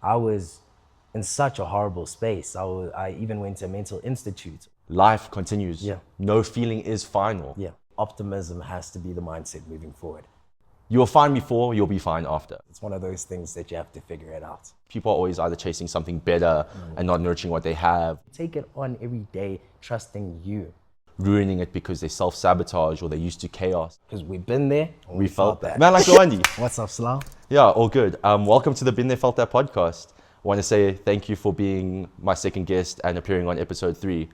I was in such a horrible space. I even went to a mental institute. Life continues. Yeah. No feeling is final. Yeah, optimism has to be the mindset moving forward. You were fine before, you'll be fine after. It's one of those things that you have to figure it out. People are always either chasing something better and not nurturing what they have, Take it on every day, trusting you. ruining it because they self-sabotage or they're used to chaos. Because we've been there and We felt that. Man, like Lwandi. What's up, Slow? Yeah, all good. Welcome to the Been There, Felt That podcast. I want to say thank you for being my second guest and appearing on episode 3.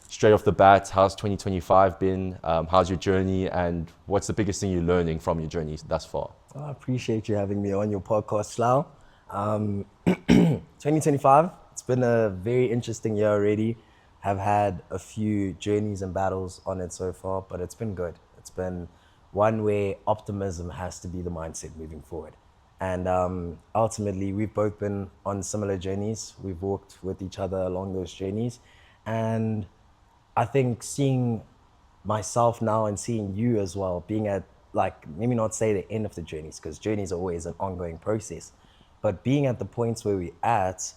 Straight off the bat, how's 2025 been? How's your journey? And what's the biggest thing you're learning from your journey thus far? I appreciate you having me on your podcast, Slow. 2025, it's been a very interesting year already. Have had a few journeys and battles on it so far, but it's been good. It's been one where optimism has to be the mindset moving forward. And ultimately, we've both been on similar journeys. We've walked with each other along those journeys. And I think seeing myself now and seeing you as well, being at, like, maybe not say the end of the journeys, because journeys are always an ongoing process, but being at the points where we're at,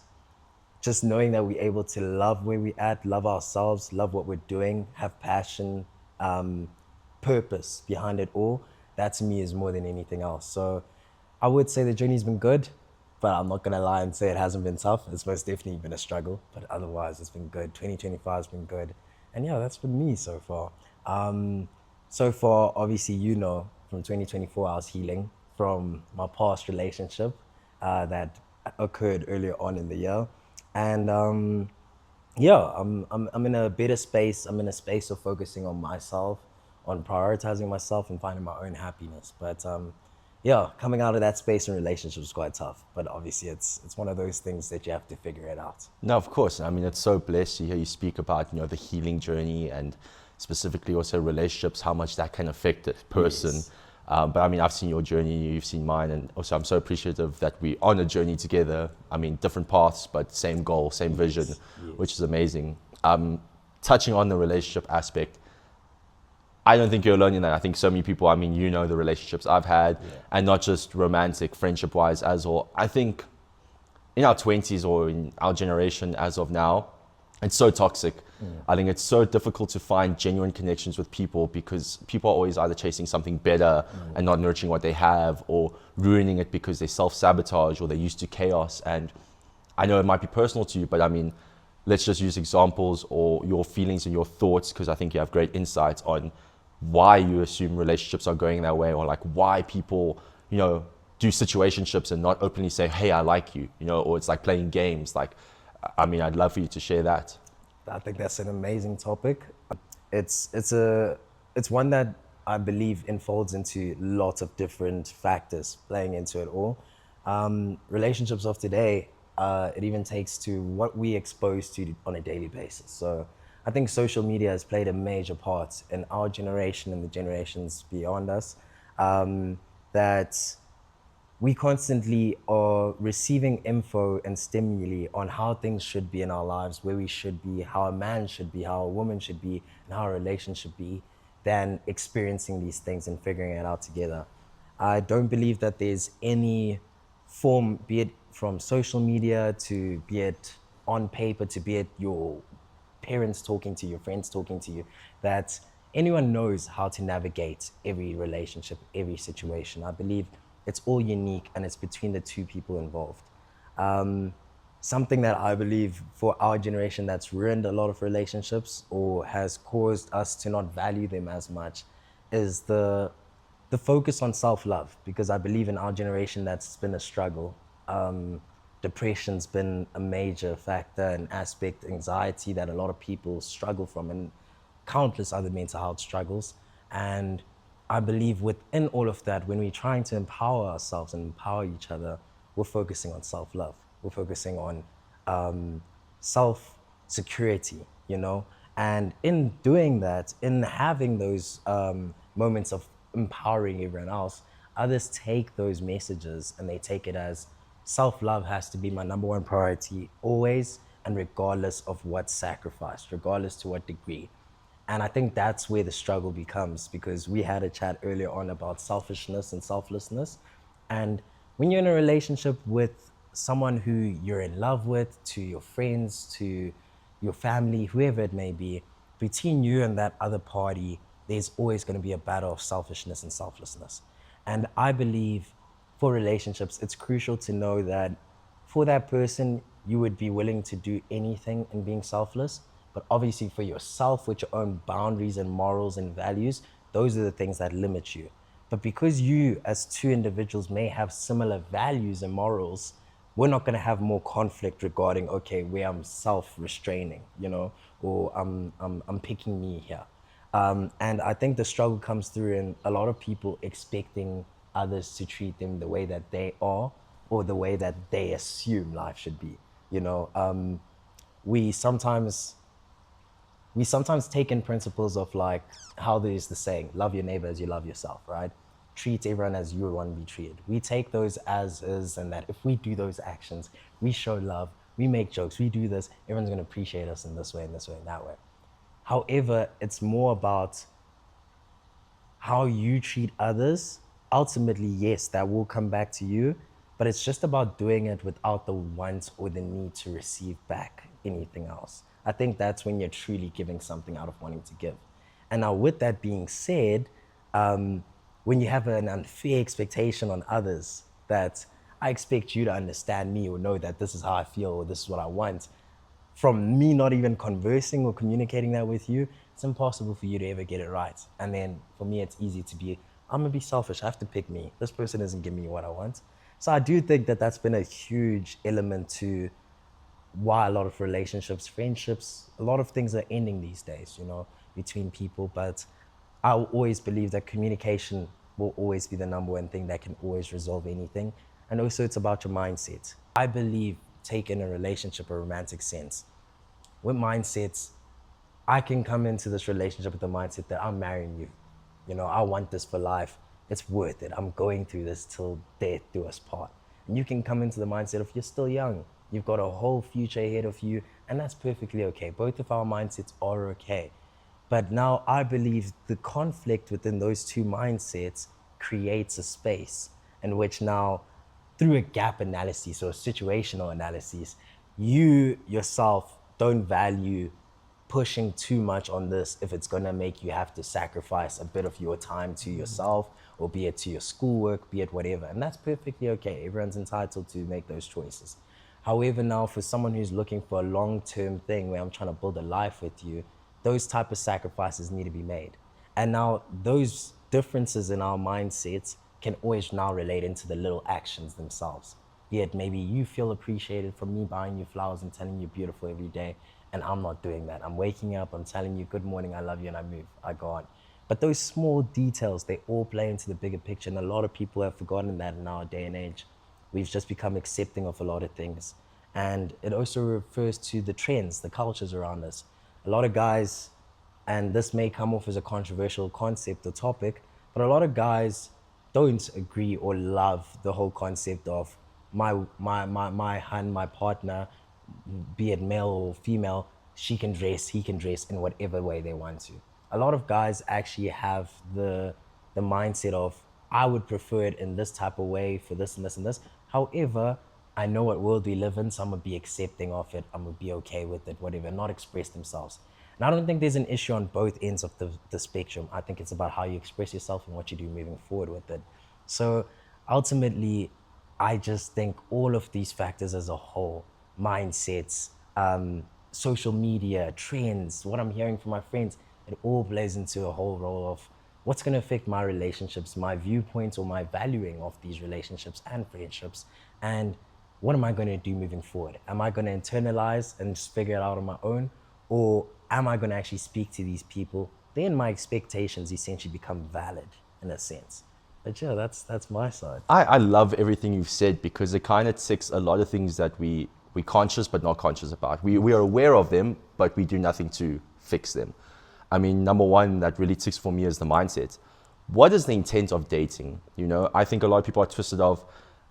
just knowing that we're able to love where we're at, love ourselves, love what we're doing, have passion, purpose behind it all, that to me is more than anything else. So I would say the journey's been good, but I'm not gonna lie and say it hasn't been tough. It's most definitely been a struggle, but otherwise it's been good. 2025 has been good. And yeah, that's been me so far. So far, obviously, you know, from 2024, I was healing from my past relationship that occurred earlier on in the year. And yeah, I'm in a better space. I'm in a space of focusing on myself, on prioritizing myself and finding my own happiness. But yeah, coming out of that space in relationships is quite tough. But obviously, it's one of those things that you have to figure it out. No, of course. I mean, it's so blessed to hear you speak about, you know, the healing journey and specifically also relationships, how much that can affect a person. Yes. But I mean, I've seen your journey, you've seen mine, and also I'm so appreciative that we're on a journey together. I mean, different paths, but same goal, same vision, which is amazing. Touching on the relationship aspect, I don't think you're alone in that. I think so many people, I mean, you know, the relationships I've had, and not just romantic, friendship-wise as well. I think in our 20s or in our generation as of now, it's so toxic. I think it's so difficult to find genuine connections with people because people are always either chasing something better and not nurturing what they have, or ruining it because they self-sabotage or they're used to chaos. And I know it might be personal to you, but I mean, let's just use examples or your feelings and your thoughts, because I think you have great insights on why you assume relationships are going that way, or like why people, you know, do situationships and not openly say, hey, I like you, you know, or it's like playing games. Like, I mean, I'd love for you to share that. I think that's an amazing topic. It's one that I believe unfolds into lots of different factors playing into it all. Relationships of today, it even takes to what we expose to on a daily basis. So I think social media has played a major part in our generation and the generations beyond us, that we constantly are receiving info and stimuli on how things should be in our lives, where we should be, how a man should be, how a woman should be, and how a relationship should be, than experiencing these things and figuring it out together. I don't believe that there's any form, be it from social media to be it on paper to be it your parents talking to you, your friends talking to you, that anyone knows how to navigate every relationship, every situation. I believe it's all unique and it's between the two people involved. Something that I believe for our generation that's ruined a lot of relationships or has caused us to not value them as much is the focus on self-love, because I believe in our generation that's been a struggle. Depression's been a major factor and aspect, anxiety that a lot of people struggle from, and countless other mental health struggles. And I believe within all of that, when we're trying to empower ourselves and empower each other, we're focusing on self-love. We're focusing on self-security, you know? And in doing that, in having those moments of empowering everyone else, others take those messages and they take it as self-love has to be my number one priority always, and regardless of what sacrifice, regardless to what degree. And I think that's where the struggle becomes, because we had a chat earlier on about selfishness and selflessness. And when you're in a relationship with someone who you're in love with, to your friends, to your family, whoever it may be, between you and that other party, there's always going to be a battle of selfishness and selflessness. And I believe for relationships, it's crucial to know that for that person, you would be willing to do anything in being selfless. But obviously, for yourself, with your own boundaries and morals and values, those are the things that limit you. But because you, as two individuals, may have similar values and morals, we're not going to have more conflict regarding, okay, where I'm self-restraining, or I'm picking me here. And I think the struggle comes through in a lot of people expecting others to treat them the way that they are or the way that they assume life should be. We sometimes take in principles of like how there is the saying, love your neighbor as you love yourself, right? Treat everyone as you would want to be treated. We take those as is, and that if we do those actions, we show love, we make jokes, we do this, everyone's going to appreciate us in this way, and this way, and that way. However, it's more about how you treat others. Ultimately, yes, that will come back to you, but it's just about doing it without the want or the need to receive back anything else. I think that's when you're truly giving something out of wanting to give. And now, with that being said, when you have an unfair expectation on others that I expect you to understand me or know that this is how I feel or this is what I want, from me not even conversing or communicating that with you, it's impossible for you to ever get it right. And then for me, it's easy to be, I'm gonna be selfish, I have to pick me. This person isn't giving me what I want. So I do think that that's been a huge element to why a lot of relationships, friendships, a lot of things are ending these days, between people. But I always believe that communication will always be the number one thing that can always resolve anything. And also it's about your mindset. I believe, take in a relationship or romantic sense, with mindsets, I can come into this relationship with the mindset that I'm marrying you. I want this for life. It's worth it. I'm going through this till death do us part. And you can come into the mindset of you're still young. You've got a whole future ahead of you, and that's perfectly okay. Both of our mindsets are okay. But now I believe the conflict within those two mindsets creates a space in which now, through a gap analysis or situational analysis, you yourself don't value pushing too much on this if it's gonna make you have to sacrifice a bit of your time to yourself, or be it to your schoolwork, be it whatever. And that's perfectly okay. Everyone's entitled to make those choices. However, now for someone who's looking for a long-term thing where I'm trying to build a life with you, those type of sacrifices need to be made. And now those differences in our mindsets can always now relate into the little actions themselves. Be it maybe you feel appreciated from me buying you flowers and telling you beautiful every day, and I'm not doing that. I'm waking up, I'm telling you good morning, I love you, and I go on. But those small details, they all play into the bigger picture, and a lot of people have forgotten that in our day and age. We've just become accepting of a lot of things. And it also refers to the trends, the cultures around us. A lot of guys, and this may come off as a controversial concept or topic, but a lot of guys don't agree or love the whole concept of my hun, my partner, be it male or female, she can dress, he can dress in whatever way they want to. A lot of guys actually have the mindset of, I would prefer it in this type of way for this and this and this. However, I know what world we live in, so I'm gonna be accepting of it, I'm gonna be okay with it, whatever, not express themselves. And I don't think there's an issue on both ends of the spectrum. I think it's about how you express yourself and what you do moving forward with it. So ultimately, I just think all of these factors as a whole, mindsets, social media, trends, what I'm hearing from my friends, it all plays into a whole role of what's going to affect my relationships, my viewpoints, or my valuing of these relationships and friendships, and what am I going to do moving forward? Am I going to internalize and just figure it out on my own, or am I going to actually speak to these people? Then my expectations essentially become valid in a sense. But yeah, that's my side. I love everything you've said, because it kind of ticks a lot of things that we're conscious but not conscious about. We are aware of them, but we do nothing to fix them. I mean, number one that really ticks for me is the mindset. What is the intent of dating? I think a lot of people are twisted of,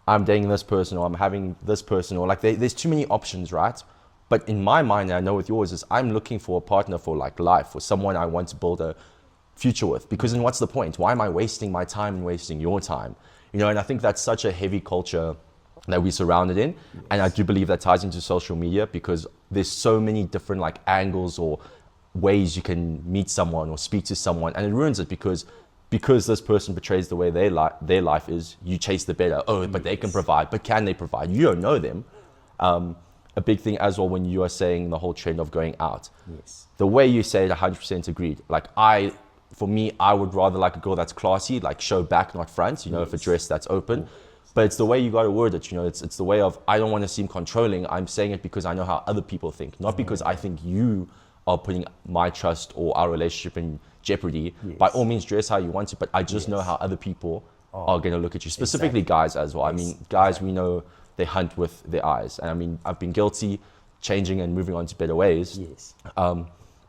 I'm dating this person, or I'm having this person, or like there's too many options, right? But in my mind, and I know with yours, is I'm looking for a partner for like life, for someone I want to build a future with. Because then what's the point? Why am I wasting my time and wasting your time? And I think that's such a heavy culture that we're surrounded in. And I do believe that ties into social media because there's so many different like angles or ways you can meet someone or speak to someone, and it ruins it because this person portrays the way their life is. You chase the better. Oh, but they can provide. But can they provide? You don't know them. A big thing as well when you are saying the whole trend of going out. Yes. The way you say it, 100% agreed. Like for me, I would rather like a girl that's classy, like show back, not front. You know, if a dress that's open. But it's the way you got to word it, you know, it's the way of, I don't want to seem controlling. I'm saying it because I know how other people think, not because I think you are putting my trust or our relationship in jeopardy. Yes. By all means, dress how you want to, but I just know how other people are going to look at you, specifically guys as well. I mean, guys, we know they hunt with their eyes. And I mean, I've been guilty, changing and moving on to better ways. Yes.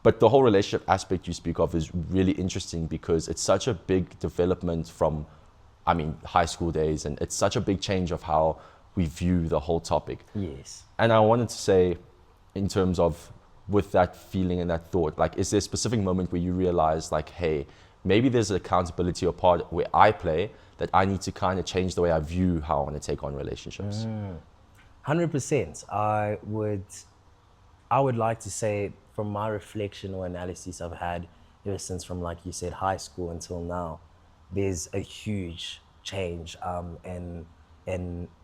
But the whole relationship aspect you speak of is really interesting because it's such a big development from, I mean, high school days, and it's such a big change of how we view the whole topic. Yes. And I wanted to say, in terms of with that feeling and that thought, like, is there a specific moment where you realize, like, hey, maybe there's an accountability or part where I play that I need to kind of change the way I view how I want to take on relationships? 100%. I would like to say, from my reflection or analysis I've had ever since, from, like you said, high school until now, there's a huge change in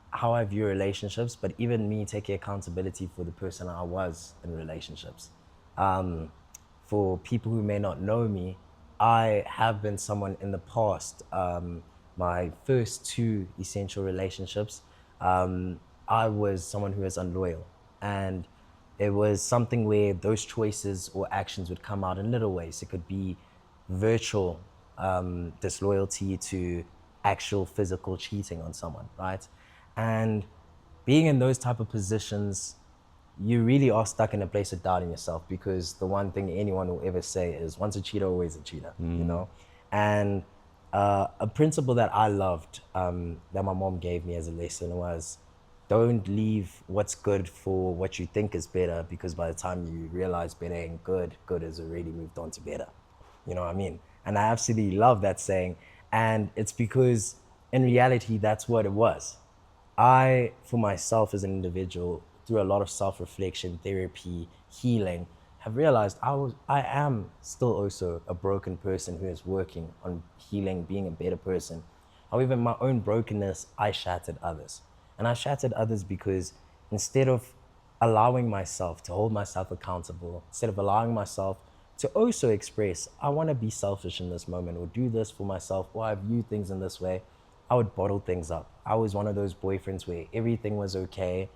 how I view relationships, but even me taking accountability for the person I was in relationships. For people who may not know me, I have been someone in the past, my first 2 essential relationships, I was someone who was unloyal. And it was something where those choices or actions would come out in little ways. It could be virtual disloyalty to actual physical cheating on someone, right? And being in those type of positions, you really are stuck in a place of doubting yourself, because the one thing anyone will ever say is, once a cheater, always a cheater, you know? And a principle that I loved, that my mom gave me as a lesson was, don't leave what's good for what you think is better, because by the time you realize better ain't good, good has already moved on to better. You know what I mean? And I absolutely love that saying. And it's because in reality, that's what it was. I, for myself as an individual, through a lot of self-reflection, therapy, healing, have realized I am still also a broken person who is working on healing, being a better person. However, in my own brokenness, I shattered others. And I shattered others because instead of allowing myself to hold myself accountable, instead of allowing myself to also express, I want to be selfish in this moment, or do this for myself, or I view things in this way, I would bottle things up. I was one of those boyfriends where everything was okay.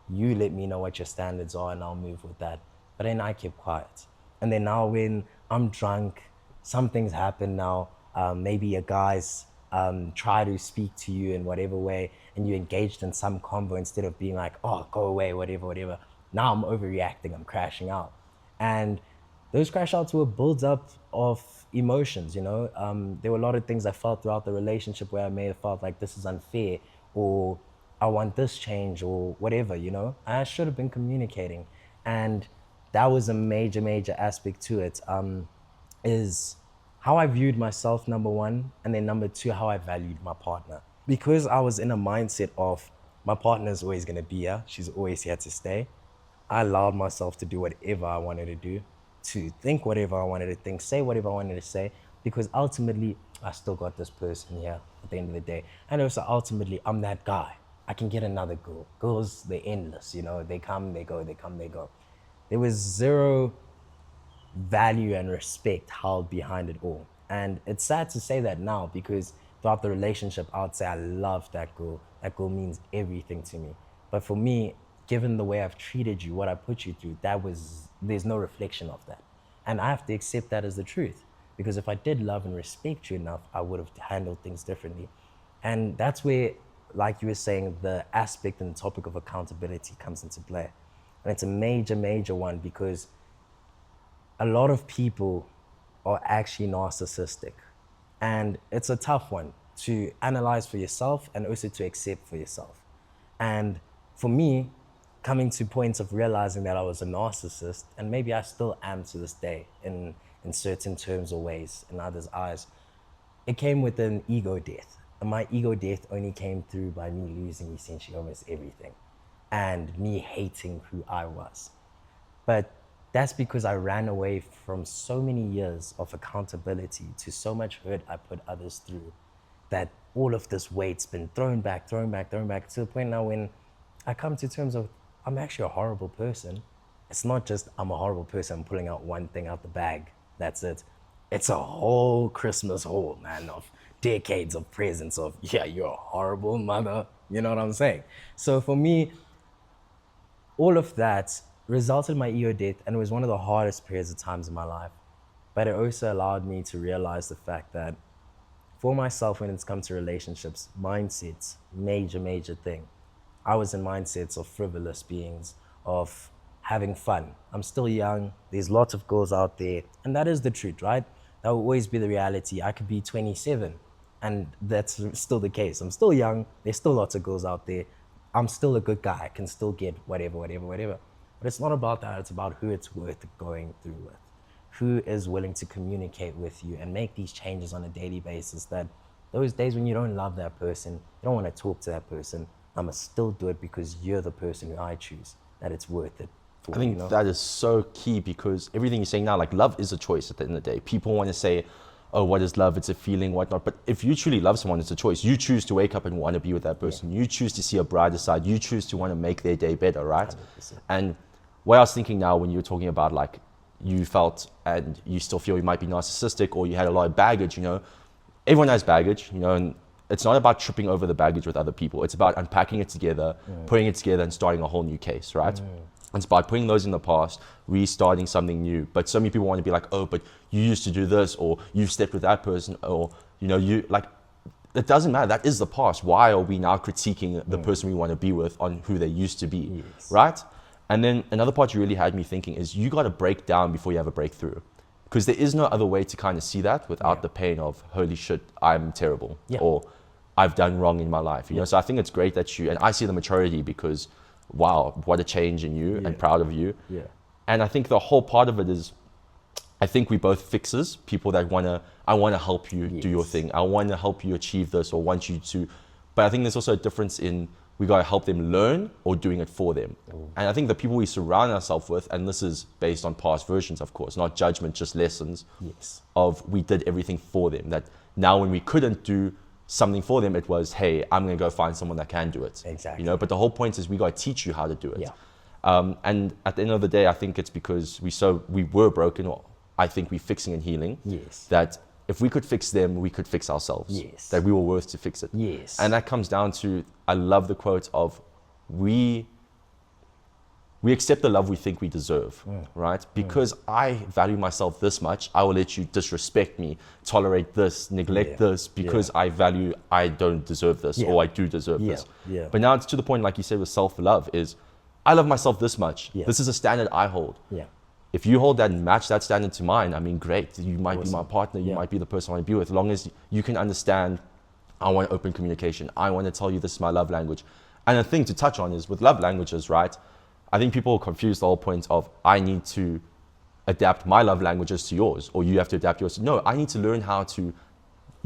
You let me know what your standards are and I'll move with that. But then I kept quiet. And then now when I'm drunk, some things happen now. Maybe a guy's try to speak to you in whatever way, and you engaged in some convo instead of being like, oh, go away, whatever, whatever. Now I'm overreacting, I'm crashing out. And those crash outs were builds up of emotions, you know? There were a lot of things I felt throughout the relationship where I may have felt like this is unfair, or I want this change, or whatever, you know? I should have been communicating. And that was a major, major aspect to it, is how I viewed myself, number one, and then number two, how I valued my partner. Because I was in a mindset of, my partner is always gonna be here, she's always here to stay, I allowed myself to do whatever I wanted to do, to think whatever I wanted to think, say whatever I wanted to say, because ultimately, I still got this person here at the end of the day. And also ultimately, I'm that guy. I can get another girl. Girls, they're endless, you know, they come, they go, they come, they go. There was zero value and respect held behind it all. And it's sad to say that now, because throughout the relationship, I would say I love that girl. That girl means everything to me. But for me, given the way I've treated you, what I put you through, there's no reflection of that. And I have to accept that as the truth. Because if I did love and respect you enough, I would have handled things differently. And that's where, like you were saying, the aspect and the topic of accountability comes into play. And it's a major, major one, because a lot of people are actually narcissistic. And it's a tough one to analyze for yourself and also to accept for yourself. And for me, coming to points of realizing that I was a narcissist, and maybe I still am to this day in certain terms or ways in others' eyes, it came with an ego death. my ego death only came through by me losing essentially almost everything and me hating who I was. But that's because I ran away from so many years of accountability to so much hurt I put others through, that all of this weight's been thrown back to the point now when I come to terms of I'm actually a horrible person. It's not just I'm a horrible person, I'm pulling out one thing out the bag, that's it. It's a whole Christmas haul, man, of decades of presents of, yeah, you're a horrible mother, you know what I'm saying? So for me, all of that resulted in my ego death, and it was one of the hardest periods of times in my life. But it also allowed me to realize the fact that for myself, when it's come to relationships, mindsets, major thing. I was in mindsets of frivolous beings, of having fun. I'm still young, there's lots of girls out there, and that is the truth, right? That will always be the reality. I could be 27, and that's still the case. I'm still young, there's still lots of girls out there. I'm still a good guy, I can still get whatever. But it's not about that, it's about who it's worth going through with. Who is willing to communicate with you and make these changes on a daily basis, that those days when you don't love that person, you don't want to talk to that person, I must still do it because you're the person who I choose, that it's worth it for, I think that is so key, because everything you're saying now, like love is a choice at the end of the day. People want to say, oh, what is love? It's a feeling, whatnot. But if you truly love someone, it's a choice. You choose to wake up and want to be with that person. Yeah. You choose to see a brighter side. You choose to want to make their day better, right? 100%. And what I was thinking now when you were talking about like, you felt and you still feel you might be narcissistic or you had a lot of baggage, you know, everyone has baggage, you know, and it's not about tripping over the baggage with other people. It's about unpacking it together, putting it together and starting a whole new case, right? It's about putting those in the past, restarting something new. But so many people want to be like, oh, but you used to do this, or you've slept with that person, or, you know, you like, it doesn't matter. That is the past. Why are we now critiquing the person we want to be with on who they used to be, right? And then another part you really had me thinking is you got to break down before you have a breakthrough, because there is no other way to kind of see that without the pain of, holy shit, I'm terrible, or I've done wrong in my life, you know? So I think it's great that you, and I see the maturity because, wow, what a change in you, and proud of you. And I think the whole part of it is, I think we both fixers, people that I want to help you do your thing. I want to help you achieve this, or want you to, but I think there's also a difference in, we got to help them learn or doing it for them. And I think the people we surround ourselves with, and this is based on past versions, of course, not judgment, just lessons of we did everything for them. That now when we couldn't do something for them, it was, hey, I'm going to go find someone that can do it. Exactly. You know, but the whole point is we got to teach you how to do it. And at the end of the day, I think it's because we were broken, or I think we're fixing and healing. That if we could fix them, we could fix ourselves. That we were worth to fix it. And that comes down to, I love the quote of, we accept the love we think we deserve, right? Because I value myself this much, I will let you disrespect me, tolerate this, neglect this, because I don't deserve this, or I do deserve this. But now it's to the point, like you said, with self-love is, I love myself this much. This is a standard I hold. If you hold that and match that standard to mine, I mean, great. You might be my partner. You might be the person I want to be with. As long as you can understand, I want open communication. I want to tell you this is my love language. And the thing to touch on is with love languages, right? I think people confuse the whole point of, I need to adapt my love languages to yours, or you have to adapt yours. No, I need to learn how to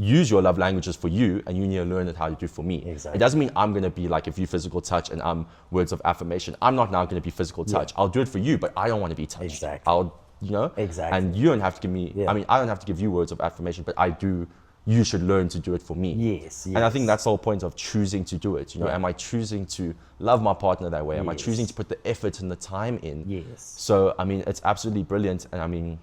use your love languages for you, and you need to learn it how to do for me. It doesn't mean I'm going to be like, if you physical touch and I'm words of affirmation, I'm not now going to be physical touch. I'll do it for you, but I don't want to be touched. I'll, you know, and you don't have to give me, I mean, I don't have to give you words of affirmation, but you should learn to do it for me. And I think that's the whole point of choosing to do it. You know, am I choosing to love my partner that way? Am I choosing to put the effort and the time in? So, I mean, it's absolutely brilliant. And I mean,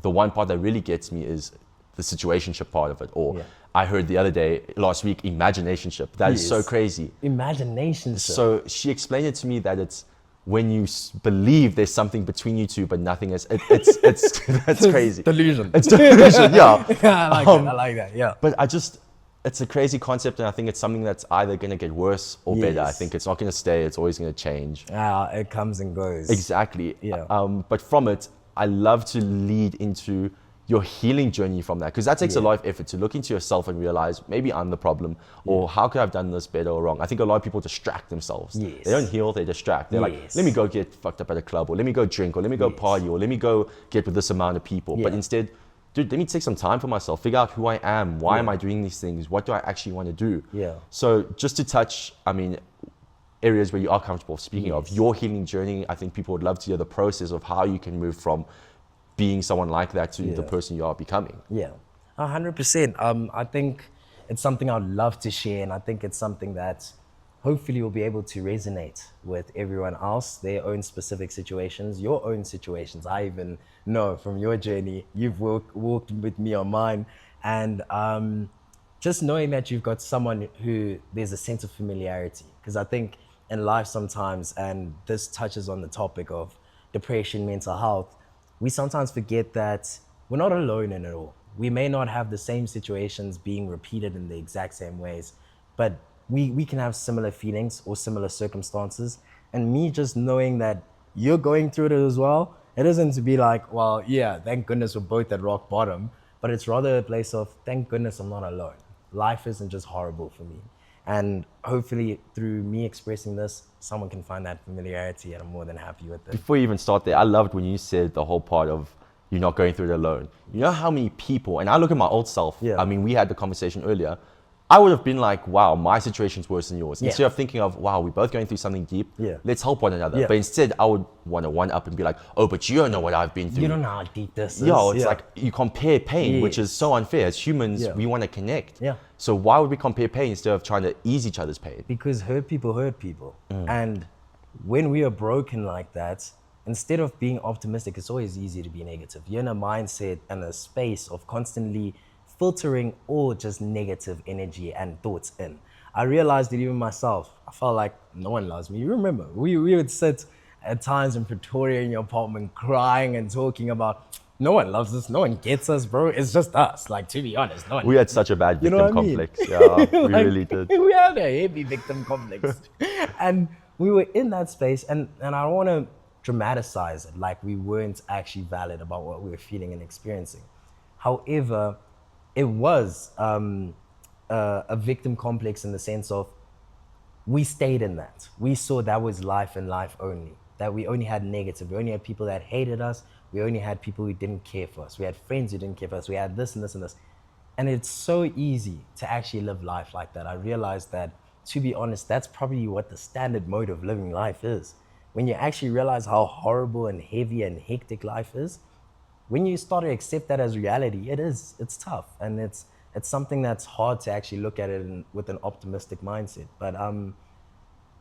the one part that really gets me is the situationship part of it. Or I heard the other day, last week, imaginationship. That is so crazy. Imaginationship. So she explained it to me that it's when you believe there's something between you two, but nothing is. It's that's crazy. Delusion. It's delusion. I like that. But it's a crazy concept, and I think it's something that's either going to get worse or better. I think it's not going to stay. It's always going to change. It comes and goes. Exactly. But from it, I love to lead into your healing journey from that, because that takes a lot of effort to look into yourself and realize, maybe I'm the problem, or how could I have done this better or wrong? I think a lot of people distract themselves. They don't heal, they distract. They're like, let me go get fucked up at a club, or let me go drink, or let me go party, or let me go get with this amount of people. But instead, dude, let me take some time for myself, figure out who I am, why am I doing these things, what do I actually want to do? Yeah. So just to touch, I mean, areas where you are comfortable speaking of your healing journey, I think people would love to hear the process of how you can move from being someone like that to the person you are becoming. Yeah, 100%. I think it's something I'd love to share, and I think it's something that hopefully will be able to resonate with everyone else, their own specific situations, your own situations. I even know from your journey, you've walked with me on mine, and just knowing that you've got someone who there's a sense of familiarity. Because I think in life sometimes, and this touches on the topic of depression, mental health, we sometimes forget that we're not alone in it all. We may not have the same situations being repeated in the exact same ways, but we can have similar feelings or similar circumstances. And me just knowing that you're going through it as well, it isn't to be like, well, yeah, thank goodness we're both at rock bottom, but it's rather a place of, thank goodness I'm not alone. Life isn't just horrible for me. And hopefully through me expressing this, someone can find that familiarity, and I'm more than happy with it. Before you even start there, I loved when you said the whole part of you're not going through it alone. You know how many people, and I look at my old self, Yeah. I mean, we had the conversation earlier, I would have been like, wow, my situation's worse than yours. Yeah. Instead of thinking of, wow, we're both going through something deep, Yeah. let's help one another. Yeah. But instead, I would want to one up and be like, oh, but you don't know what I've been through. You don't know how deep this is. Yo, it's like you compare pain, which Yes. is so unfair. As humans, Yeah. we want to connect. Yeah. So why would we compare pain instead of trying to ease each other's pain? Because hurt people. And when we are broken like that, instead of being optimistic, it's always easy to be negative. You're in a mindset and a space of constantly filtering all just negative energy and thoughts in. I realized that even myself, I felt like no one loves me. You remember, we would sit at times in Pretoria in your apartment crying and talking about, no one loves us, no one gets us, bro. It's just us. Like, to be honest, no one. We had such a bad You victim know what I mean? complex. Yeah, we Like, really did. We had a heavy victim complex. And we were in that space, and I don't want to dramatize it like we weren't actually valid about what we were feeling and experiencing. However, it was a victim complex in the sense of we stayed in that. We saw that was life and life only, that we only had negative. We only had people that hated us. We only had people who didn't care for us. We had friends who didn't care for us. We had this and this and this. And it's so easy to actually live life like that. I realized that, to be honest, that's probably what the standard mode of living life is. When you actually realize how horrible and heavy and hectic life is, when you start to accept that as reality, it's tough. And it's something that's hard to actually look at it with an optimistic mindset. But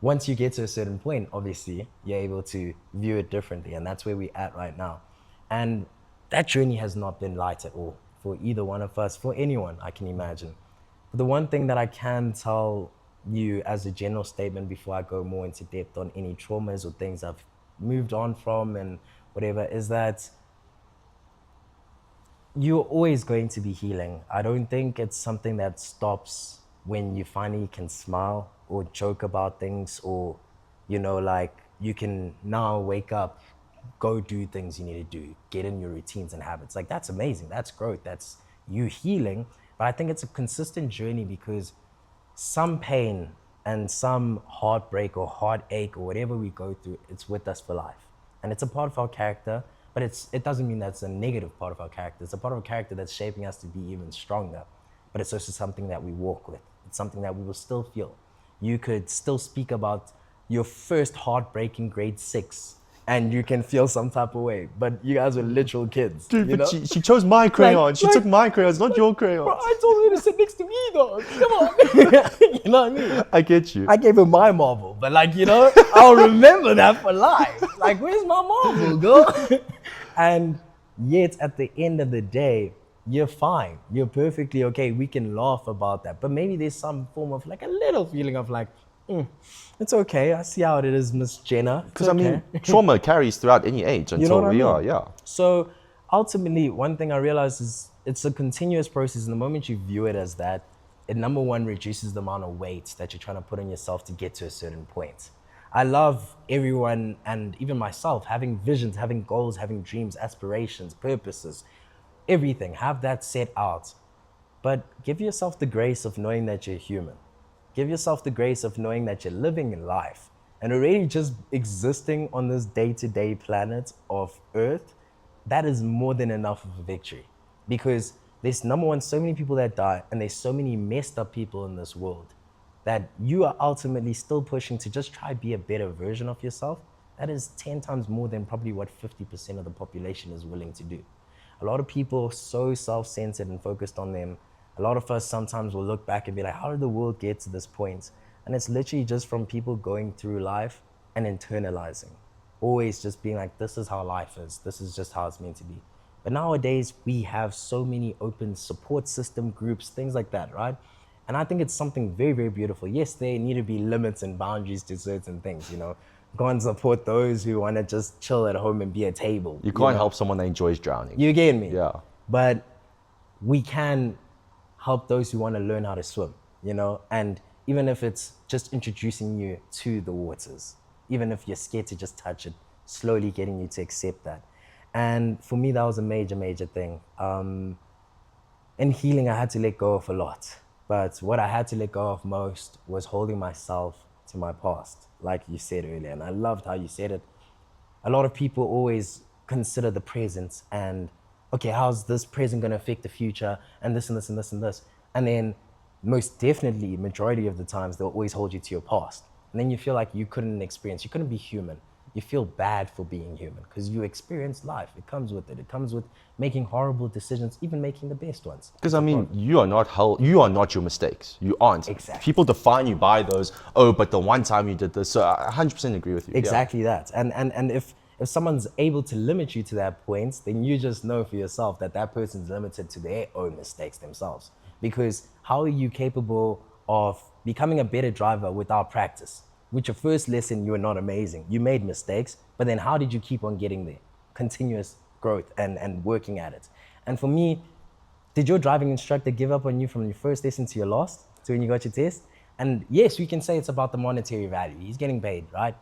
once you get to a certain point, obviously, you're able to view it differently. And that's where we're at right now. And that journey has not been light at all for either one of us, for anyone, I can imagine. But the one thing that I can tell you as a general statement before I go more into depth on any traumas or things I've moved on from and whatever, is that you're always going to be healing. I don't think it's something that stops when you finally can smile or joke about things, or, you know, like you can now wake up, go do things you need to do, get in your routines and habits. Like, that's amazing. That's growth. That's you healing. But I think it's a consistent journey, because some pain and some heartbreak or heartache or whatever we go through, it's with us for life. And it's a part of our character. But it doesn't mean that's a negative part of our character. It's a part of our character that's shaping us to be even stronger. But it's also something that we walk with. It's something that we will still feel. You could still speak about your first heartbreaking grade 6, and you can feel some type of way. But you guys were literal kids. Dude, you but know? she chose my crayon. She took my crayons, not your crayons. Bro, I told her to sit next to me, though. Come on. You know what I mean? I get you. I gave her my marble, but like, you know, I'll remember that for life. Like, where's my marble, girl? And yet, at the end of the day, you're fine. You're perfectly okay. We can laugh about that. But maybe there's some form of like a little feeling of like, it's okay. I see how it is, Miss Jenna. Because I mean, trauma carries throughout any age until what I we mean? are, yeah. So ultimately, one thing I realized is it's a continuous process. And the moment you view it as that, it, number one, reduces the amount of weight that you're trying to put on yourself to get to a certain point. I love everyone, and even myself, having visions, having goals, having dreams, aspirations, purposes, everything. Have that set out. But give yourself the grace of knowing that you're human. Give yourself the grace of knowing that you're living in life. And already just existing on this day-to-day planet of Earth, that is more than enough of a victory. because there's number one, so many people that die, and there's so many messed up people in this world that you are ultimately still pushing to just try be a better version of yourself. That is 10 times more than probably what 50% of the population is willing to do. A lot of people are so self-centered and focused on them. A lot of us sometimes will look back and be like, how did the world get to this point? And it's literally just from people going through life and internalizing. Always just being like, this is how life is. This is just how it's meant to be. But nowadays, we have so many open support system groups, things like that, right? And I think it's something very, very beautiful. Yes, there need to be limits and boundaries to certain things, you know. Go and support those who want to just chill at home and be a table. You can't help someone that enjoys drowning. You get me? Yeah. But we can help those who want to learn how to swim, you know? And even if it's just introducing you to the waters, even if you're scared to just touch it, slowly getting you to accept that. And for me, that was a major, major thing. In healing, I had to let go of a lot. But what I had to let go of most was holding myself to my past, like you said earlier. And I loved how you said it. A lot of people always consider the present and, okay, how's this present going to affect the future, and this and this and this and this. And then most definitely, majority of the times, they'll always hold you to your past. And then you feel like you couldn't be human. You feel bad for being human because you experience life. It comes with it. It comes with making horrible decisions, even making the best ones. Because I mean, you are not your mistakes. You aren't. Exactly. People define you by those, oh, but the one time you did this. So I 100% agree with you. Exactly that. And if someone's able to limit you to that point, then you just know for yourself that that person's limited to their own mistakes themselves. Because how are you capable of becoming a better driver without practice? With your first lesson, you were not amazing. You made mistakes, but then how did you keep on getting there? Continuous growth and working at it. And for me, did your driving instructor give up on you from your first lesson to your last, to when you got your test? And yes, we can say it's about the monetary value. He's getting paid, right?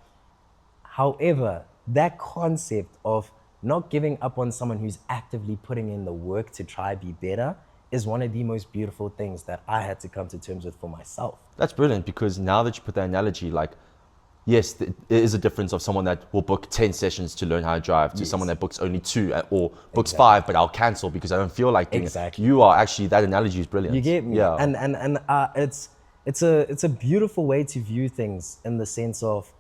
However, that concept of not giving up on someone who's actively putting in the work to try be better is one of the most beautiful things that I had to come to terms with for myself. That's brilliant, because now that you put that analogy, like, yes, there is a difference of someone that will book 10 sessions to learn how to drive to someone that books only 2 or books 5, but I'll cancel because I don't feel like doing it. You are actually, that analogy is brilliant. You get me? Yeah. And it's a beautiful way to view things, in the sense of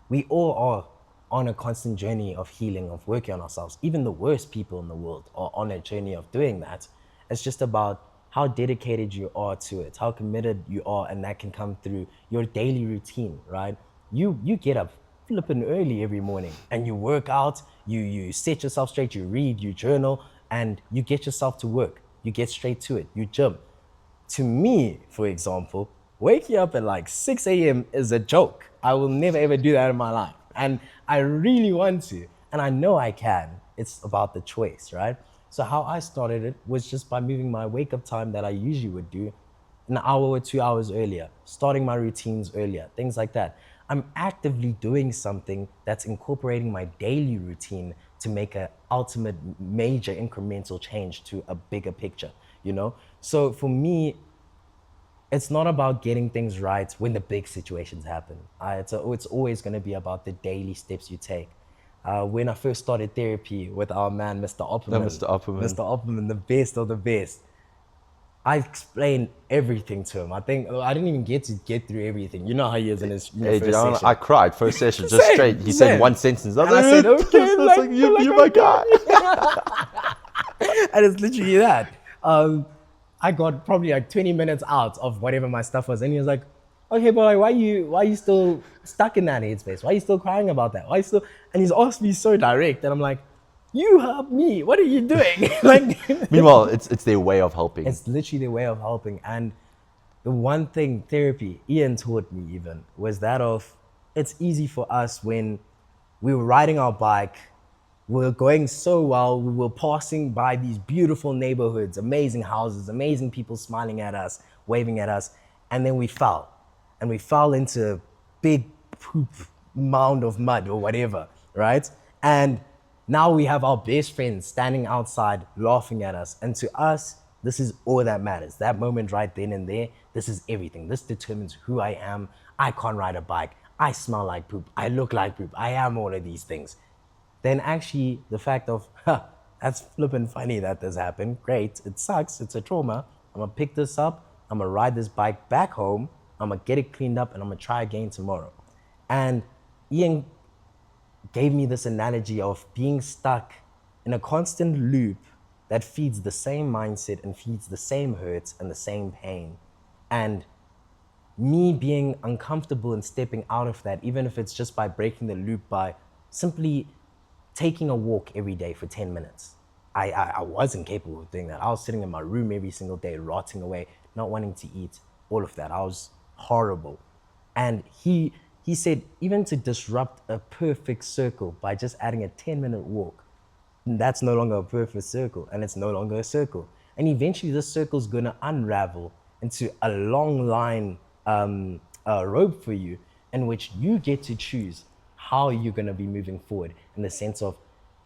we all are on a constant journey of healing, of working on ourselves. Even the worst people in the world are on a journey of doing that. It's just about how dedicated you are to it, how committed you are, and that can come through your daily routine, right? You get up flipping early every morning and you work out, you set yourself straight, you read, you journal, and you get yourself to work. You get straight to it, you gym. To me, for example, waking up at like 6 a.m. is a joke. I will never ever do that in my life. And I really want to, and I know I can. It's about the choice, right? So how I started it was just by moving my wake up time that I usually would do an hour or 2 hours earlier, starting my routines earlier, things like that. I'm actively doing something that's incorporating my daily routine to make an ultimate major incremental change to a bigger picture, you know? So for me, it's not about getting things right when the big situations happen. It's always gonna be about the daily steps you take. When I first started therapy with our man, Mr. Opperman. Mr. Opperman. Mr. Opperman, the best of the best. I explained everything to him. I think I didn't even get to get through everything. You know how he is in his first session. I cried first session, just straight. He said one sentence. And I said, okay, like, you're my guy. And it's literally that. I got probably like 20 minutes out of whatever my stuff was, and he was like, okay, but like, why are you still stuck in that headspace? Why are you still crying about that? Why you still? And he's asked me so direct, and I'm like, you help me. What are you doing? Like, meanwhile, it's their way of helping. It's literally their way of helping. And the one thing therapy, Ian taught me even, was that of, it's easy for us when we were riding our bike, we were going so well, we were passing by these beautiful neighborhoods, amazing houses, amazing people smiling at us, waving at us, and then we fell. And we fell into a big poop mound of mud or whatever, right? And now we have our best friends standing outside laughing at us. And to us, this is all that matters. That moment right then and there, this is everything. This determines who I am. I can't ride a bike. I smell like poop. I look like poop. I am all of these things. Then actually the fact of, that's flippin' funny that this happened. Great. It sucks. It's a trauma. I'm gonna pick this up. I'm gonna ride this bike back home. I'm gonna get it cleaned up and I'm gonna try again tomorrow. And Ian gave me this analogy of being stuck in a constant loop that feeds the same mindset and feeds the same hurts and the same pain. And me being uncomfortable and stepping out of that, even if it's just by breaking the loop by simply taking a walk every day for 10 minutes. I wasn't capable of doing that. I was sitting in my room every single day, rotting away, not wanting to eat, all of that. I was horrible. And he said, even to disrupt a perfect circle by just adding a 10-minute walk, that's no longer a perfect circle, and it's no longer a circle. And eventually this circle is gonna unravel into a long line rope for you, in which you get to choose how you're gonna be moving forward, in the sense of,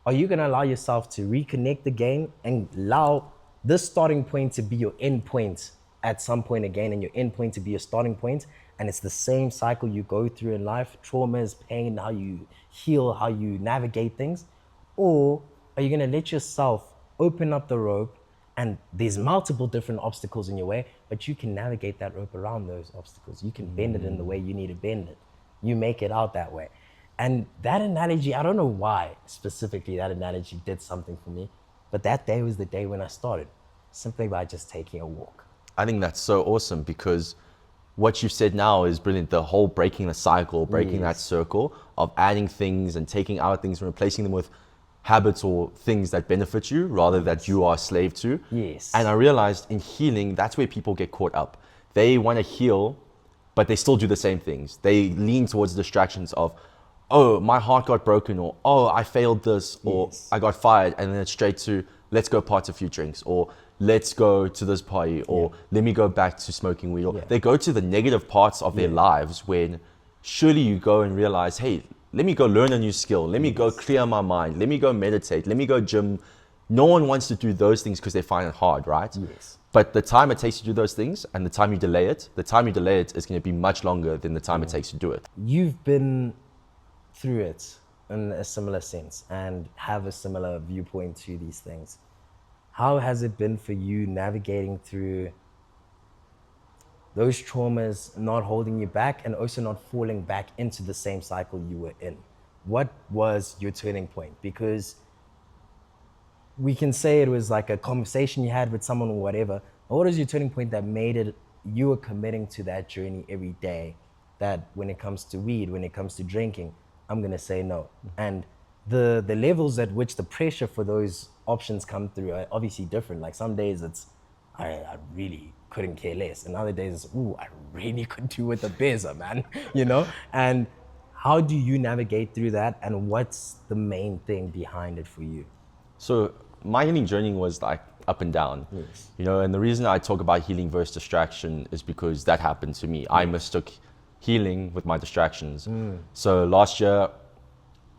are you gonna allow yourself to reconnect again and allow this starting point to be your end point at some point again, and your end point to be your starting point, and it's the same cycle you go through in life, traumas, pain, how you heal, how you navigate things? Or are you gonna let yourself open up the rope, and there's multiple different obstacles in your way, but you can navigate that rope around those obstacles. You can bend it in the way you need to bend it. You make it out that way. And that analogy, I don't know why specifically that analogy did something for me, but that day was the day when I started, simply by just taking a walk. I think that's so awesome, because what you've said now is brilliant. The whole breaking the cycle, breaking that circle of adding things and taking out things and replacing them with habits or things that benefit you rather that you are a slave to. Yes. And I realized in healing, that's where people get caught up. They want to heal, but they still do the same things. They lean towards distractions of, oh, my heart got broken, or oh, I failed this, or I got fired, and then it's straight to, let's go party a few drinks, or let's go to this party, or let me go back to smoking weed. Or they go to the negative parts of their lives, when surely you go and realize, hey, let me go learn a new skill. Let me go clear my mind. Let me go meditate. Let me go gym. No one wants to do those things because they find it hard, right? Yes. But the time it takes to do those things and the time you delay it is going to be much longer than the time it takes to do it. You've been through it in a similar sense and have a similar viewpoint to these things. How has it been for you navigating through those traumas, not holding you back, and also not falling back into the same cycle you were in? What was your turning point? Because we can say it was like a conversation you had with someone or whatever, but what was your turning point that made it, you were committing to that journey every day, that when it comes to weed, when it comes to drinking, I'm gonna say no? And the levels at which the pressure for those options come through are obviously different. Like some days it's, I really couldn't care less. And other days it's, ooh, I really could do with a beer, man, you know? And how do you navigate through that? And what's the main thing behind it for you? So my healing journey was like up and down, you know, and the reason I talk about healing versus distraction is because that happened to me. I mistook healing with my distractions. So last year,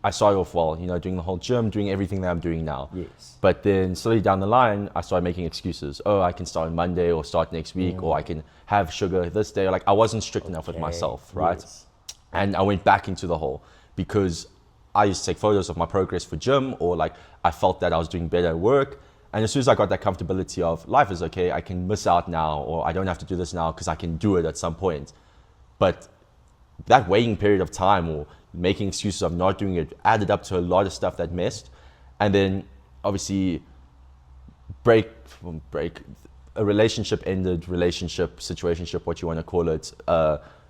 I started off well, you know, doing the whole gym, doing everything that I'm doing now. Yes. But then slowly down the line, I started making excuses. Oh, I can start on Monday or start next week, or I can have sugar this day. Like I wasn't strict enough with myself, right? Yes. And I went back into the hole because I used to take photos of my progress for gym, or like I felt that I was doing better at work. And as soon as I got that comfortability of life is okay, I can miss out now, or I don't have to do this now because I can do it at some point. But that waiting period of time, or making excuses of not doing it, added up to a lot of stuff that missed. And then obviously break, a relationship ended, situationship, what you want to call it,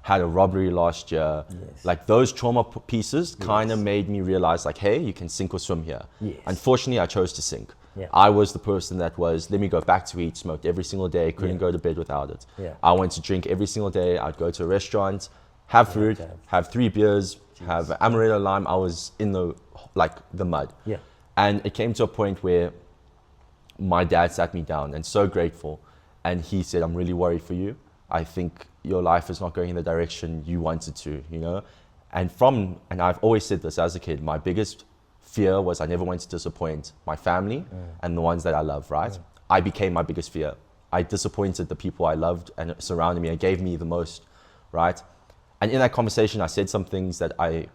had a robbery last year. Like those trauma pieces kind of made me realize like, hey, you can sink or swim here. Unfortunately, I chose to sink. I was the person that was, let me go back to eat, smoked every single day, couldn't go to bed without it. I went to drink every single day. I'd go to a restaurant, have food, have 3 beers, have amaretto lime. I was in the mud. And it came to a point where my dad sat me down, and so grateful. And he said, I'm really worried for you. I think your life is not going in the direction you wanted to, you know? And I've always said this as a kid, my biggest fear was I never wanted to disappoint my family and the ones that I love, right? I became my biggest fear. I disappointed the people I loved and surrounded me and gave me the most, right? And in that conversation, I said some things that I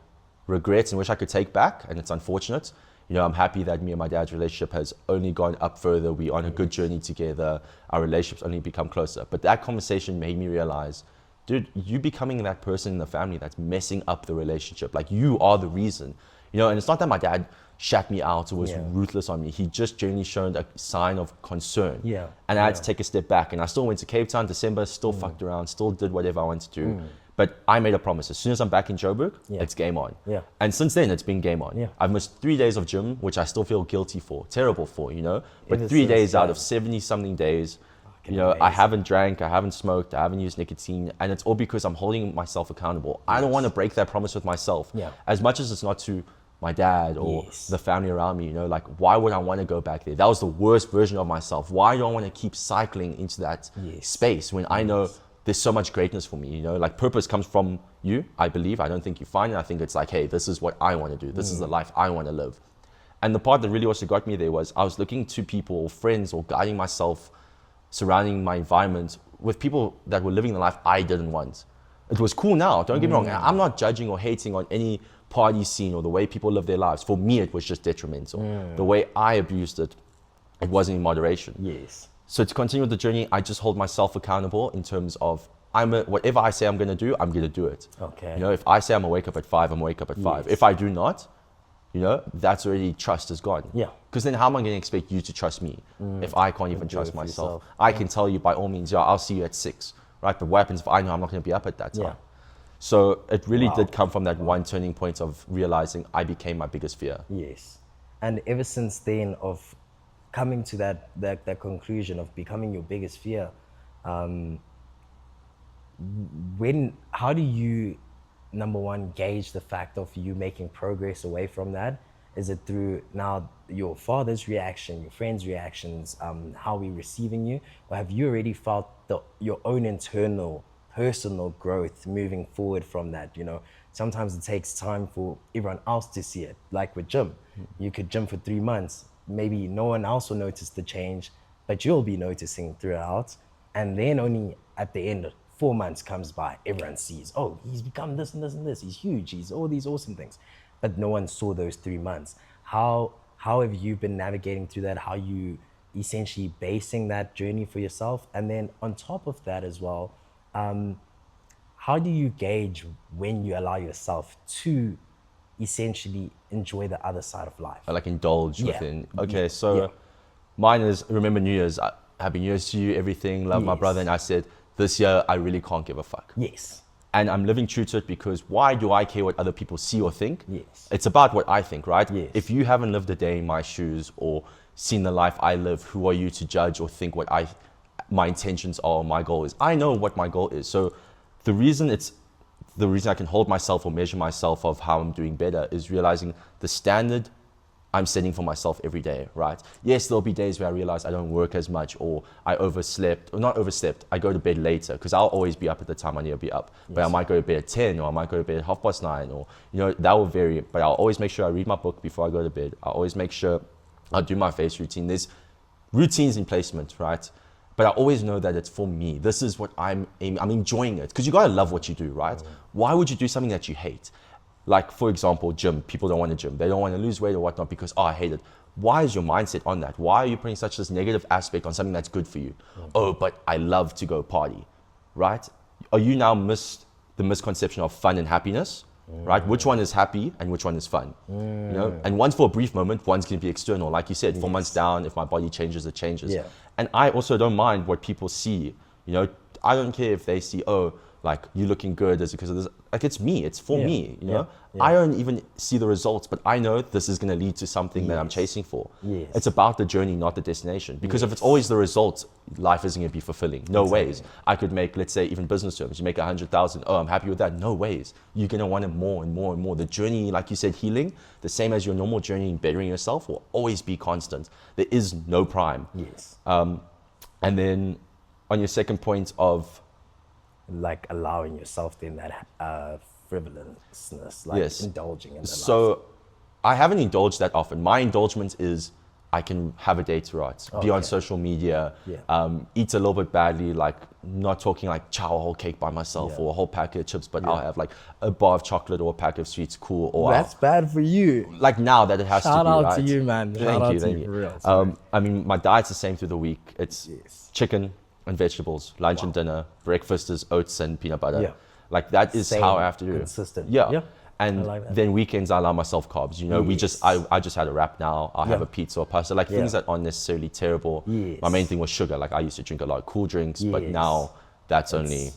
regret and wish I could take back, and it's unfortunate. You know, I'm happy that me and my dad's relationship has only gone up further. We're on a good journey together. Our relationship's only become closer. But that conversation made me realize, dude, you becoming that person in the family that's messing up the relationship. Like, you are the reason. You know, and it's not that my dad shat me out or was ruthless on me. He just genuinely showed a sign of concern. Yeah. And I had to take a step back. And I still went to Cape Town, December, still fucked around, still did whatever I wanted to do. But I made a promise. As soon as I'm back in Joburg, it's game on. Yeah. And since then, it's been game on. Yeah. I've missed 3 days of gym, which I still feel guilty for, terrible for, you know. But Ever 3 since days out then. of 70-something days, you know, I amazing. haven't drank, I haven't smoked, I haven't used nicotine. And it's all because I'm holding myself accountable. I don't want to break that promise with myself. Yeah. As much as it's not to my dad or the family around me, you know, like, why would I want to go back there? That was the worst version of myself. Why do I want to keep cycling into that space when I know there's so much greatness for me, you know? Like, purpose comes from you, I believe. I don't think you find it. I think it's like, hey, this is what I want to do. This is the life I want to live. And the part that really also got me there was I was looking to people or friends or guiding myself, surrounding my environment with people that were living the life I didn't want. It was cool now, don't get me wrong. I'm not judging or hating on any party scene or the way people live their lives. For me, it was just detrimental. The way I abused it, it wasn't in moderation. Yes. So to continue with the journey, I just hold myself accountable in terms of whatever I say I'm going to do, I'm going to do it. Okay. You know, if I say I'm going to wake up at 5, I'm going to wake up at 5. If I do not, you know, that's already, trust is gone. Yeah. Because then how am I going to expect you to trust me if I can't even do trust it for myself? yourself. I can tell you by all means, yeah, I'll see you at 6, right? But what happens if I know I'm not going to be up at that time? Yeah. So it really did come from that one turning point of realizing I became my biggest fear. Yes. And ever since then, of coming to that conclusion of becoming your biggest fear, how do you, number one, gauge the fact of you making progress away from that? Is it through now your father's reaction, your friends' reactions, how we're receiving you? Or have you already felt your own internal, personal growth moving forward from that? You know, sometimes it takes time for everyone else to see it. Like with gym, you could gym for 3 months. Maybe no one else will notice the change, but you'll be noticing throughout. And then only at the end, 4 months comes by, everyone sees, oh, he's become this and this and this. He's huge. He's all these awesome things. But no one saw those 3 months. How have you been navigating through that? How you essentially basing that journey for yourself? And then on top of that as well, how do you gauge when you allow yourself to essentially enjoy the other side of life? Like indulge within. Okay, so mine is, remember New Year's, Happy New Year's to you, everything, love my brother. And I said, this year, I really can't give a fuck. Yes. And I'm living true to it because why do I care what other people see or think? Yes. It's about what I think, right? Yes. If you haven't lived a day in my shoes or seen the life I live, who are you to judge or think what my intentions are or my goal is? I know what my goal is. So the reason I can hold myself or measure myself of how I'm doing better is realizing the standard I'm setting for myself every day, right? Yes, there'll be days where I realize I don't work as much or I overslept, or not overslept, I go to bed later because I'll always be up at the time I need to be up. Yes. But I might go to bed at 10 or I might go to bed at 9:30 or, you know, that will vary. But I'll always make sure I read my book before I go to bed. I'll always make sure I do my face routine. There's routines in placement, right? But I always know that it's for me. This is what I'm enjoying it. Because you gotta love what you do, right? Why would you do something that you hate? Like, for example, gym. People don't want to gym. They don't want to lose weight or whatnot because, oh, I hate it. Why is your mindset on that? Why are you putting such this negative aspect on something that's good for you? Oh, but I love to go party, right? Are you now the misconception of fun and happiness, right? Which one is happy and which one is fun? You know, and one's for a brief moment, one's going to be external. Like you said, 4 months down, if my body changes, it changes. Yeah. And I also don't mind what people see. You know, I don't care if they see, oh, like, you looking good, is it because of this? Like, it's me, it's for me, you know? I don't even see the results, but I know this is gonna lead to something that I'm chasing for. It's about the journey, not the destination. Because if it's always the result, life isn't gonna be fulfilling. No ways. I could make, let's say, even business terms, you make 100,000, oh, I'm happy with that. No ways. You're gonna want it more and more and more. The journey, like you said, healing, the same as your normal journey in bettering yourself, will always be constant. There is no prime. Yes. And then on your second point of, like allowing yourself in that frivolousness, like indulging in the life. I haven't indulged that often. My indulgence is I can have a day to write, be on social media, Yeah. eat a little bit badly, like not talking like chow a whole cake by myself Yeah. or a whole packet of chips, but I'll have like a bar of chocolate or a pack of sweets, cool. Or That's bad for you. like now that it has to Shout be, out right? to you, man. Shout Thank out you, to thank you, you. for real. Sorry. I mean, my diet's the same through the week. It's Yes. chicken and vegetables, lunch and dinner. Breakfast is oats and peanut butter. Yeah. Like that is Same, how I have to do it. consistent. Yeah. Yeah. And I like that. then weekends I allow myself carbs. You know, I just had a wrap now. I'll have Yeah. a pizza or pasta, like things that aren't necessarily terrible. Yes. My main thing was sugar. Like I used to drink a lot of cool drinks, but Yes. now that's only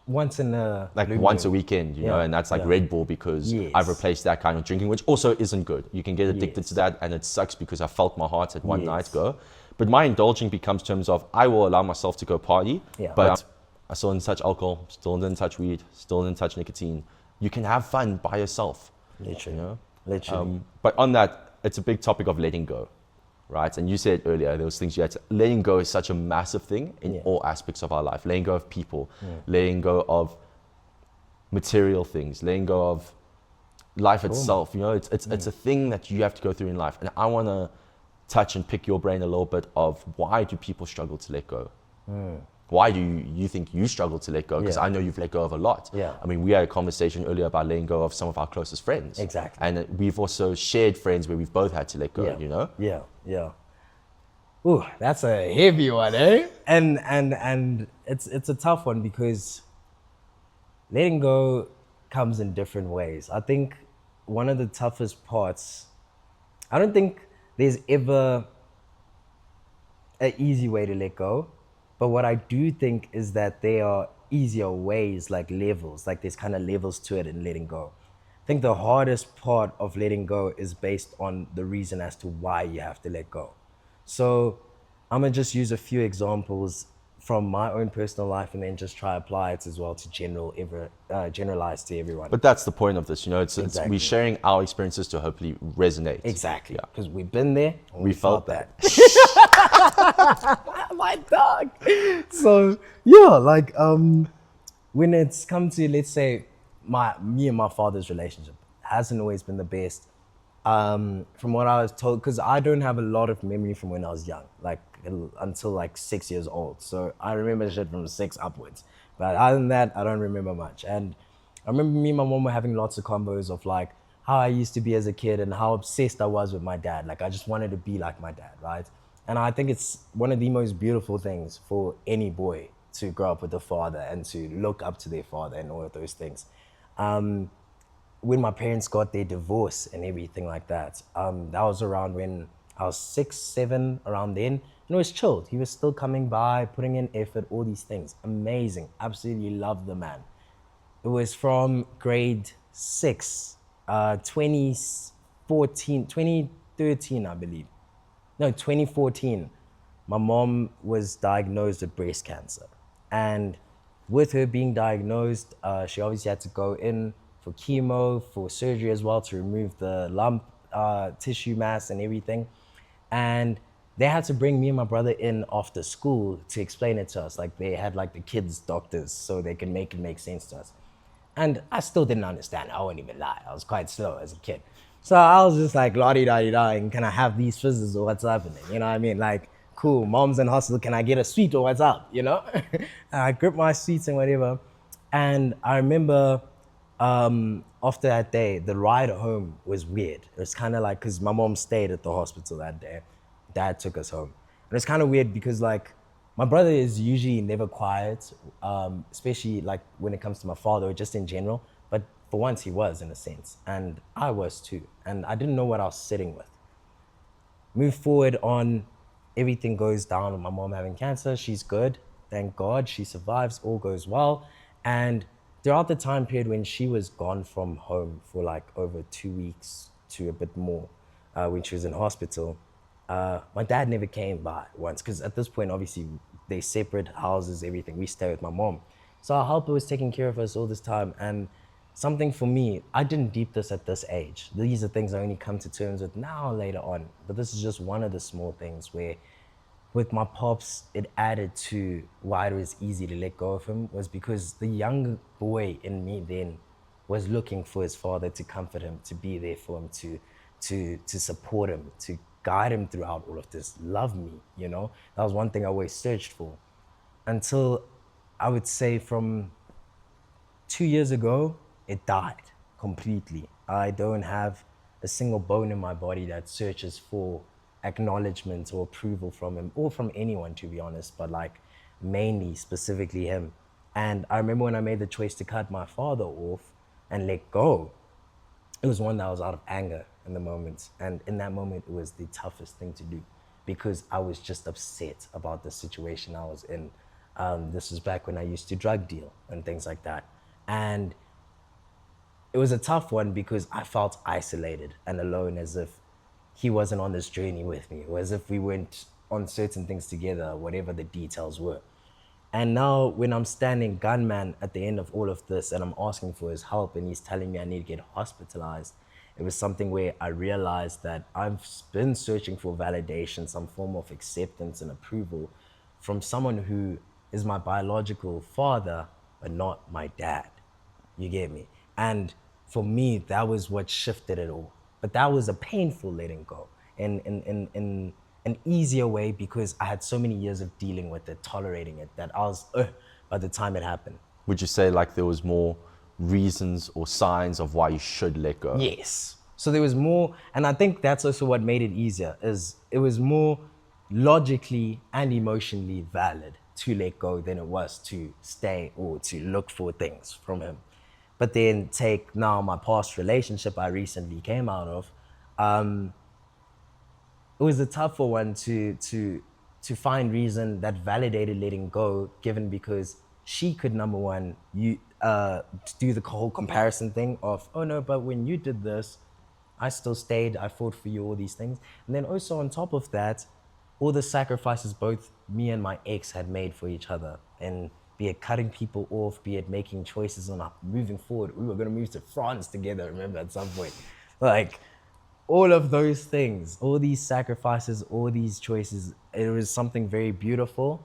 Once in a like blue once a moon. weekend, you know, Yeah, and that's like yeah. Red Bull because Yes. I've replaced that kind of drinking, which also isn't good. You can get addicted Yes. to that, and it sucks because I felt my heart at one Yes. night go. But my indulging becomes terms of I will allow myself to go party, Yeah. but I still didn't touch alcohol, still didn't touch weed, still didn't touch nicotine. You can have fun by yourself, Literally. you know. Literally. But on that, it's a big topic of letting go, right? And you said earlier, those things you had to, letting go is such a massive thing in Yeah. all aspects of our life. Letting go of people, letting go of material things, letting go of life itself. You know, it's a thing that you have to go through in life. And I want to touch and pick your brain a little bit of why do people struggle to let go? Why do you think you struggle to let go? Because Yeah. I know you've let go of a lot. Yeah. I mean, we had a conversation earlier about letting go of some of our closest friends. Exactly. And we've also shared friends where we've both had to let go, Yeah. you know? Yeah, yeah. Ooh, that's a heavy one, eh? And it's a tough one because letting go comes in different ways. I think one of the toughest parts, I don't think there's ever an easy way to let go, but what I do think is that there are easier ways, like levels, like there's kind of levels to it in letting go. I think the hardest part of letting go is based on the reason as to why you have to let go. So I'm gonna just use a few examples from my own personal life and then just try to apply it as well to generalize to everyone. But that's the point of this, you know, it's Exactly. we're sharing our experiences to hopefully resonate. Exactly, Yeah. because we've been there and We felt that. My dog. So yeah, like when it's come to, let's say, me and my father's relationship hasn't always been the best. From what I was told, because I don't have a lot of memory from when I was young, like until like 6 years old. So I remember shit from 6 upwards. But other than that, I don't remember much. And I remember me and my mom were having lots of combos of like how I used to be as a kid and how obsessed I was with my dad. Like I just wanted to be like my dad, right? And I think it's one of the most beautiful things for any boy to grow up with a father and to look up to their father and all of those things. When my parents got their divorce and everything like that, that was around when I was 6, 7, around then. And it was chilled. He was still coming by, putting in effort, all these things. Amazing. Absolutely love the man. It was from grade 6, 2013, I believe. No, 2014. My mom was diagnosed with breast cancer. And with her being diagnosed, she obviously had to go in for chemo, for surgery as well to remove the lump tissue mass and everything. And they had to bring me and my brother in after school to explain it to us. Like they had like the kids' doctors so they can make it make sense to us. And I still didn't understand. I won't even lie. I was quite slow as a kid. So I was just like, la-di-da-di-da, and can I have these fizzes or what's happening? You know what I mean? Like, cool, mom's in hospital, can I get a sweet or what's up? You know? And I gripped my sweets and whatever. And I remember after that day, the ride home was weird. It was kind of like, because my mom stayed at the hospital that day. Dad took us home. And it's kind of weird because like, my brother is usually never quiet, especially like when it comes to my father or just in general. But for once he was in a sense, and I was too. And I didn't know what I was sitting with. Move forward on, everything goes down with my mom having cancer. She's good, thank God. She survives, all goes well. And throughout the time period when she was gone from home for like over 2 weeks to a bit more, when she was in hospital, my dad never came by once because at this point, obviously, they separate houses, everything. We stay with my mom. So our helper was taking care of us all this time. And something for me, I didn't deep this at this age. These are things I only come to terms with now later on. But this is just one of the small things where with my pops, it added to why it was easy to let go of him was because the young boy in me then was looking for his father to comfort him, to be there for him, to support him, to guide him throughout all of this, love me, you know? That was one thing I always searched for. Until I would say from 2 years ago, it died completely. I don't have a single bone in my body that searches for acknowledgement or approval from him or from anyone, to be honest, but like mainly, specifically him. And I remember when I made the choice to cut my father off and let go, it was one that was out of anger in the moment. And in that moment, it was the toughest thing to do because I was just upset about the situation I was in. This was back when I used to drug deal and things like that. And it was a tough one because I felt isolated and alone, as if he wasn't on this journey with me, or as if we went on certain things together, whatever the details were. And now when I'm standing gunman at the end of all of this and I'm asking for his help and he's telling me I need to get hospitalized, it was something where I realized that I've been searching for validation, some form of acceptance and approval from someone who is my biological father, but not my dad. You get me? And for me, that was what shifted it all. But that was a painful letting go in an easier way because I had so many years of dealing with it, tolerating it, that I was, by the time it happened. Would you say like there was more reasons or signs of why you should let go? Yes. So there was more, and I think that's also what made it easier, is it was more logically and emotionally valid to let go than it was to stay or to look for things from him. But then take now my past relationship I recently came out of, it was a tougher one to find reason that validated letting go, given because she could, number one, do the whole comparison thing of, oh no, but when you did this, I still stayed, I fought for you, all these things. And then also on top of that, all the sacrifices both me and my ex had made for each other, and be it cutting people off, be it making choices on moving forward. We were gonna move to France together, remember, at some point. Like, all of those things, all these sacrifices, all these choices, it was something very beautiful.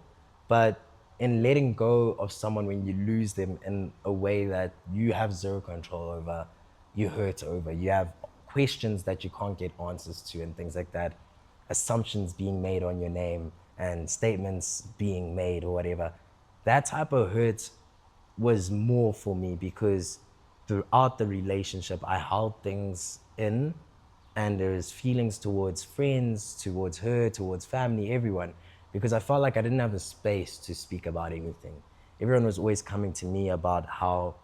But in letting go of someone when you lose them in a way that you have zero control over, you hurt over, you have questions that you can't get answers to and things like that, assumptions being made on your name and statements being made or whatever, that type of hurt was more for me because throughout the relationship, I held things in, and there's feelings towards friends, towards her, towards family, everyone, because I felt like I didn't have the space to speak about anything. Everyone was always coming to me about how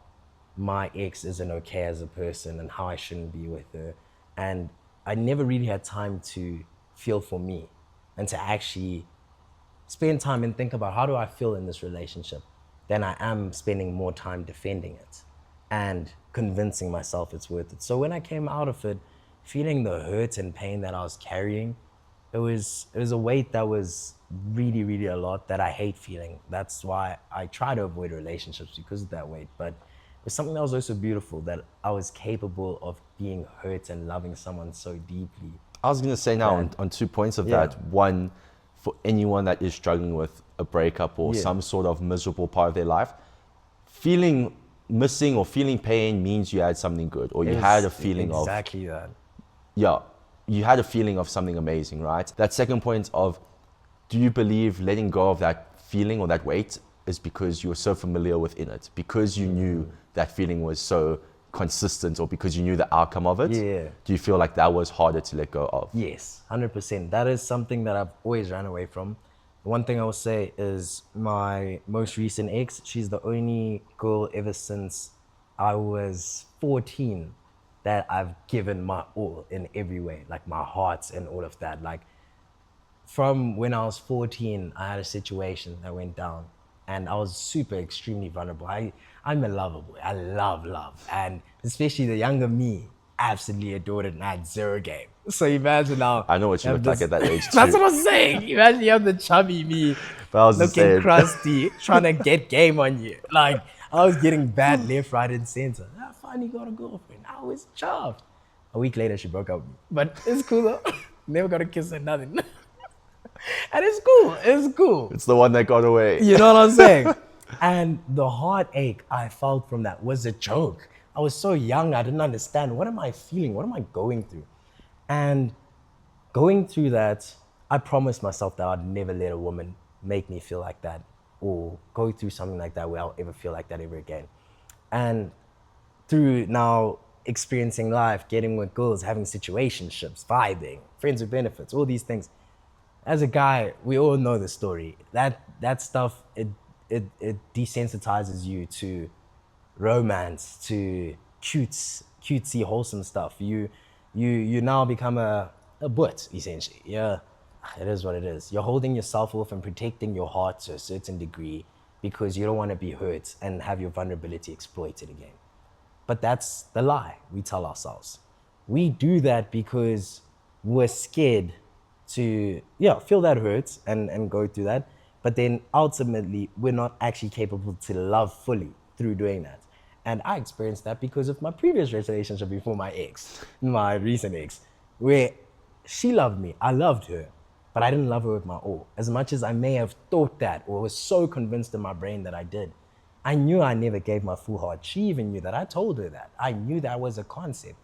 my ex isn't okay as a person and how I shouldn't be with her. And I never really had time to feel for me and to actually spend time and think about how do I feel in this relationship, then I am spending more time defending it and convincing myself it's worth it. So when I came out of it, feeling the hurt and pain that I was carrying, it was a weight that was really, really a lot that I hate feeling. That's why I try to avoid relationships, because of that weight. But it was something that was also beautiful, that I was capable of being hurt and loving someone so deeply. I was going to say now on 2 points of that. One, for anyone that is struggling with a breakup or some sort of miserable part of their life, feeling missing or feeling pain means you had something good, or you had a feeling of... Exactly that. Yeah, you had a feeling of something amazing, right? That second point of, do you believe letting go of that feeling or that weight is because you were so familiar within it, because you knew that feeling was so consistent, or because you knew the outcome of it? Yeah. Do you feel like that was harder to let go of? Yes, 100%. That is something that I've always ran away from. One thing I will say is my most recent ex, she's the only girl ever since I was 14 that I've given my all in every way, like my heart and all of that. Like, from when I was 14, I had a situation that went down and I was super extremely vulnerable. I'm a lover boy. I love love. And especially the younger me absolutely adored it and I had zero game. So imagine now. I know what you looked like at that age too. That's what I'm saying. Imagine you have the chubby me But I was looking crusty, trying to get game on you. Like, I was getting bad left, right, and center. I finally got a girlfriend. I was chuffed. A week later, she broke up with me. But it's cool though. Never got a kiss or nothing. And it's cool. It's cool. It's the one that got away. You know what I'm saying? And the heartache I felt from that was a joke. I was so young, I didn't understand. What am I feeling? What am I going through? And Going through that, I promised myself that I'd never let a woman make me feel like that or go through something like that where I'll ever feel like that ever again. And through now experiencing life, getting with girls, having situationships, vibing, friends with benefits, all these things. As a guy, we all know the story. That stuff, it desensitizes you to romance, to cutesy, wholesome stuff. You now become a butt, essentially. Yeah, it is what it is. You're holding yourself off and protecting your heart to a certain degree because you don't want to be hurt and have your vulnerability exploited again. But that's the lie we tell ourselves. We do that because we're scared to, yeah, feel that hurt and go through that. But then ultimately, we're not actually capable to love fully through doing that. And I experienced that because of my previous relationship before my ex, my recent ex, where she loved me, I loved her, but I didn't love her with my all. As much as I may have thought that or was so convinced in my brain that I did, I knew I never gave my full heart. She even knew that. I told her that. I knew that was a concept.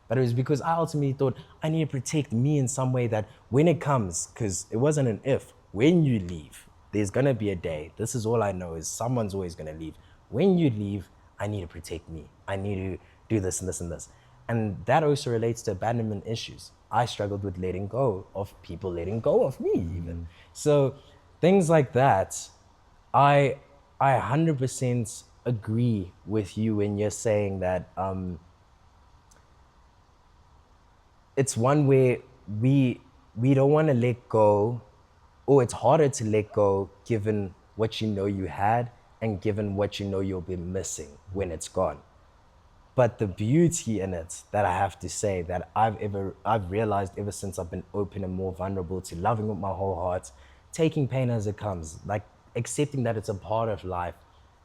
But it was because I ultimately thought I need to protect me in some way that when it comes, because it wasn't an if, when you leave, there's going to be a day. This is all I know is someone's always going to leave. When you leave, I need to protect me. I need to do this and this and this. And that also relates to abandonment issues. I struggled with letting go of people letting go of me even. So things like that, I 100% agree with you when you're saying that it's one where we don't want to let go, or it's harder to let go given what you know you had and given what you know you'll be missing when it's gone. But the beauty in it that I have to say that I've realized ever since I've been open and more vulnerable to loving with my whole heart, taking pain as it comes, like accepting that it's a part of life,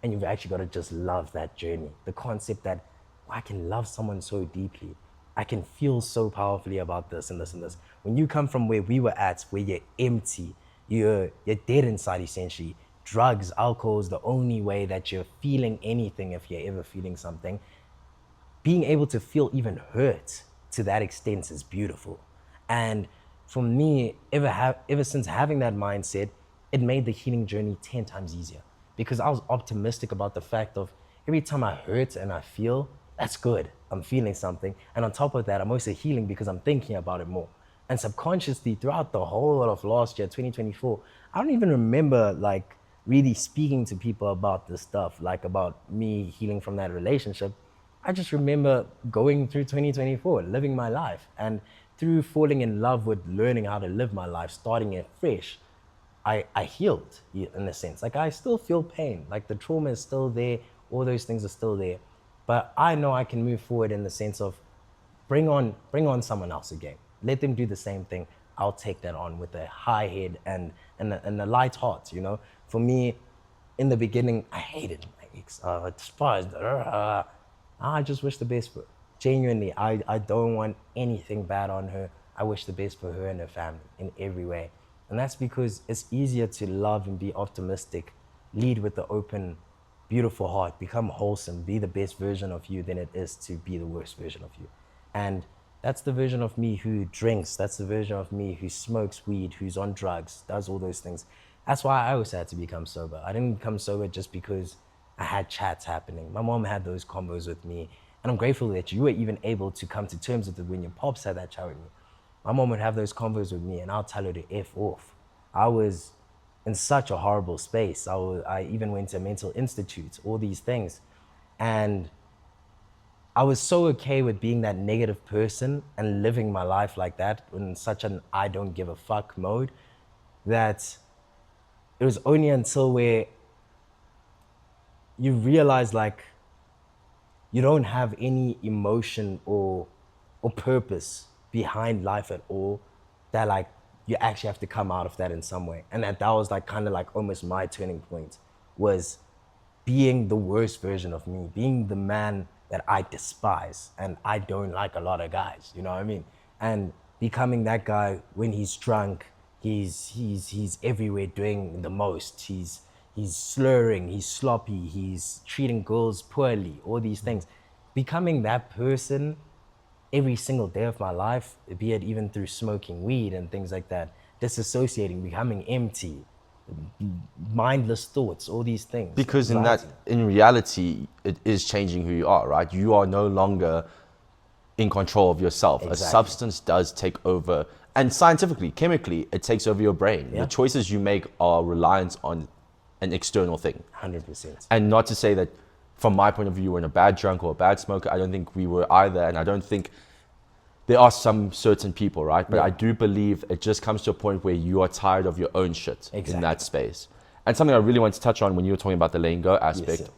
and you've actually got to just love that journey. The concept that I can love someone so deeply, I can feel so powerfully about this and this and this. When you come from where we were at, where you're empty, you're dead inside essentially. Drugs, alcohol is the only way that you're feeling anything if you're ever feeling something. Being able to feel even hurt to that extent is beautiful. And for me, ever since having that mindset, it made the healing journey 10 times easier because I was optimistic about the fact of every time I hurt and I feel, that's good. I'm feeling something. And on top of that, I'm also healing because I'm thinking about it more. And subconsciously, throughout the whole of last year, 2024, I don't even remember like really speaking to people about this stuff, like about me healing from that relationship. I just remember going through 2024, living my life, and through falling in love with learning how to live my life, starting it fresh, I healed in a sense. Like I still feel pain, like the trauma is still there, all those things are still there. But I know I can move forward in the sense of bring on someone else again. Let them do the same thing. I'll take that on with a high head and a light heart, you know? For me, in the beginning, I hated my ex. I despised her. I just wish the best for her. Genuinely, I don't want anything bad on her. I wish the best for her and her family in every way. And that's because it's easier to love and be optimistic, lead with the open, beautiful heart, become wholesome, be the best version of you than it is to be the worst version of you. And that's the version of me who drinks. That's the version of me who smokes weed, who's on drugs, does all those things. That's why I always had to become sober. I didn't become sober just because I had chats happening. My mom had those combos with me. And I'm grateful that you were even able to come to terms with it when your pops had that chat with me. My mom would have those convos with me and I'll tell her to F off. I was in such a horrible space. I even went to mental institutes, all these things. And I was so okay with being that negative person and living my life like that in such an I don't give a fuck mode that it was only until where you realize like you don't have any emotion or purpose behind life at all, that like you actually have to come out of that in some way. And that was like kind of like almost my turning point, was being the worst version of me, being the man that I despise and I don't like a lot of guys, you know what I mean? And becoming that guy when he's drunk, he's everywhere doing the most. He's slurring, he's sloppy, he's treating girls poorly, all these things. Becoming that person every single day of my life, be it even through smoking weed and things like that, disassociating, becoming empty, mindless thoughts, all these things. Because Anxiety. in reality, it is changing who you are, right? You are no longer in control of yourself. Exactly. A substance does take over, and scientifically, chemically, it takes over your brain. Yeah. The choices you make are reliant on an external thing. 100%. And not to say that, from my point of view, you were a bad drunk or a bad smoker. I don't think we were either, and I don't think there are some certain people, right? But Yeah. I do believe it just comes to a point where you are tired of your own shit in Exactly. that space. And something I really want to touch on when you were talking about the letting go aspect, Yes,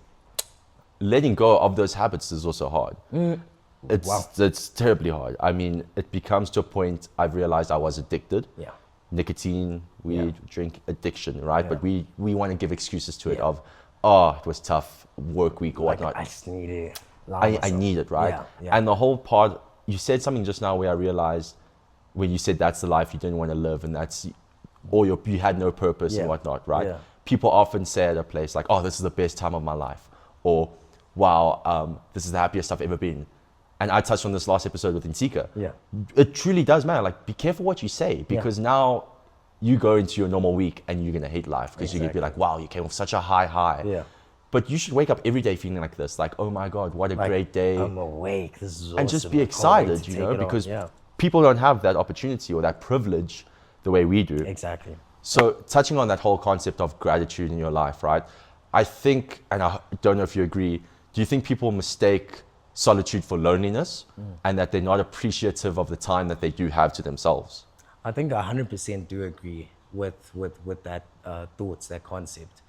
letting go of those habits is also hard. Wow. It's terribly hard. I mean, it becomes to a point I've realized I was addicted. Yeah. Nicotine, weed, drink addiction, right? Yeah. But we want to give excuses to it Yeah. of, oh, it was tough, work week or Like, whatnot. I just need it. I need it, right? Yeah, yeah. And the whole part, you said something just now where I realized when you said that's the life you didn't want to live and that's, or you had no purpose Yeah, and whatnot, right? yeah. People often say at a place like, oh, this is the best time of my life. Or, wow, this is the happiest I've ever been. And I touched on this last episode with Insika. Yeah. It truly does matter. Like, be careful what you say because now you go into your normal week and you're going to hate life because you're going to be like, wow, you came off such a high. Yeah. But you should wake up every day feeling like this, like, oh my God, what a Like, great day. I'm awake. This is awesome. And just be I can't wait excited, to you take know, it on. because Yeah. people don't have that opportunity or that privilege the way we do. Exactly. So touching on that whole concept of gratitude in your life, right? I think, and I don't know if you agree, do you think people mistake solitude for loneliness and that they're not appreciative of the time that they do have to themselves? I think I 100% do agree with that thoughts, that concept.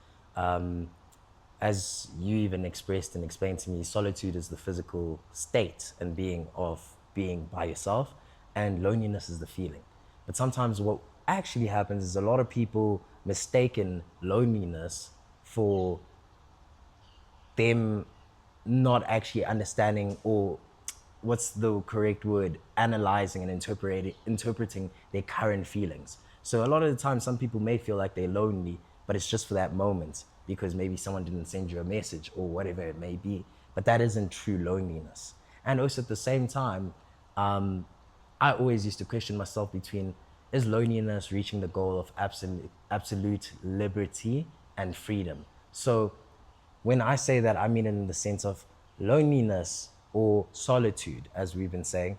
As you even expressed and explained to me, solitude is the physical state and being by yourself, and loneliness is the feeling. But sometimes what actually happens is a lot of people mistaken loneliness for them not actually understanding, or what's the correct word, analyzing and interpreting their current feelings. So a lot of the time, some people may feel like they're lonely, but it's just for that moment because maybe someone didn't send you a message or whatever it may be. But that isn't true loneliness. And also at the same time, I always used to question myself between, is loneliness reaching the goal of absolute liberty and freedom? So when I say that, I mean it in the sense of loneliness or solitude, as we've been saying.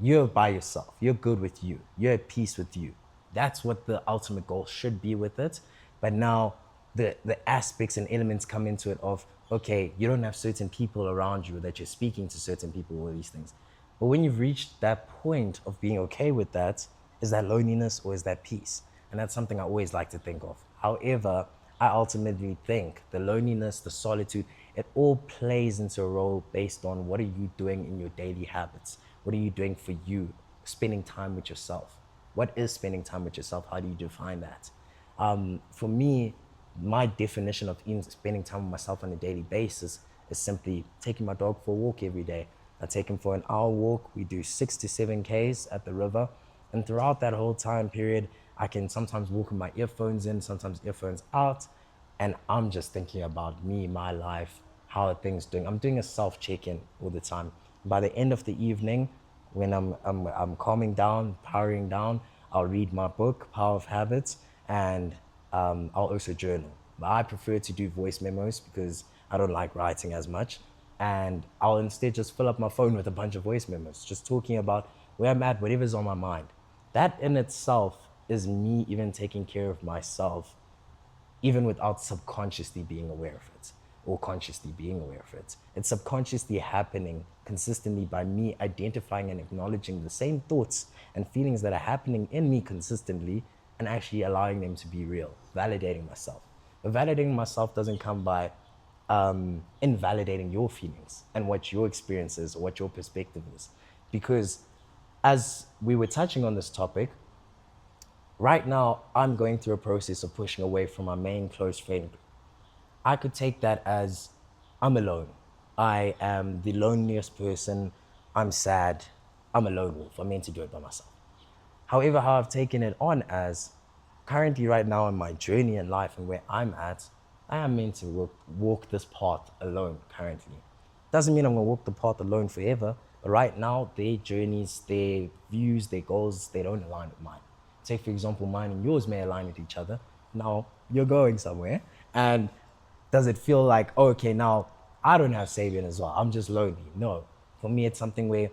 You're by yourself. You're good with you. You're at peace with you. That's what the ultimate goal should be with it. But now the aspects and elements come into it of, okay, you don't have certain people around you that you're speaking to certain people, all these things. But when you've reached that point of being okay with that, is that loneliness or is that peace? And that's something I always like to think of. However, I ultimately think the loneliness, the solitude, it all plays into a role based on what are you doing in your daily habits? What are you doing for you? Spending time with yourself. What is spending time with yourself? How do you define that? For me, my definition of spending time with myself on a daily basis is simply taking my dog for a walk every day. I take him for an hour walk. We do 6 to 7 Ks at the river. And throughout that whole time period, I can sometimes walk with my earphones in, sometimes earphones out. And I'm just thinking about me, my life, how are things doing. I'm doing a self-check-in all the time. By the end of the evening, when I'm calming down, powering down, I'll read my book, Power of Habits, and I'll also journal. But I prefer to do voice memos because I don't like writing as much. And I'll instead just fill up my phone with a bunch of voice memos, just talking about where I'm at, whatever's on my mind. That in itself is me even taking care of myself, even without subconsciously being aware of it or consciously being aware of it. It's subconsciously happening consistently by me identifying and acknowledging the same thoughts and feelings that are happening in me consistently and actually allowing them to be real, validating myself. But validating myself doesn't come by invalidating your feelings and what your experience is or what your perspective is. Because as we were touching on this topic, right now I'm going through a process of pushing away from my main close friend. I could take that as I'm alone. I am the loneliest person. I'm sad. I'm a lone wolf. I'm meant to do it by myself. However, how I've taken it on as currently right now in my journey in life and where I'm at, I am meant to walk this path alone currently. Doesn't mean I'm gonna walk the path alone forever, But right now, their journeys, their views, their goals, they don't align with mine. Say, for example, mine and yours may align with each other. Now, you're going somewhere. And does it feel like, oh, okay, now I don't have Sabian as well. I'm just lonely. No. For me, it's something where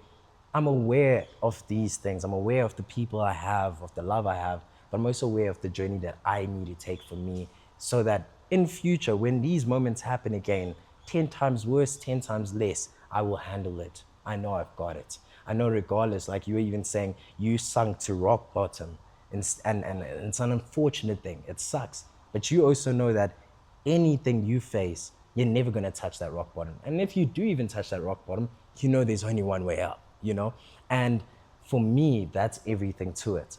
I'm aware of these things. I'm aware of the people I have, of the love I have, but I'm also aware of the journey that I need to take for me so that in future, when these moments happen again, 10 times worse, 10 times less, I will handle it. I know I've got it. I know regardless, like you were even saying, you sunk to rock bottom. And it's an unfortunate thing. It sucks. But you also know that anything you face, you're never going to touch that rock bottom. And if you do even touch that rock bottom, you know there's only one way up, you know? And for me, that's everything to it.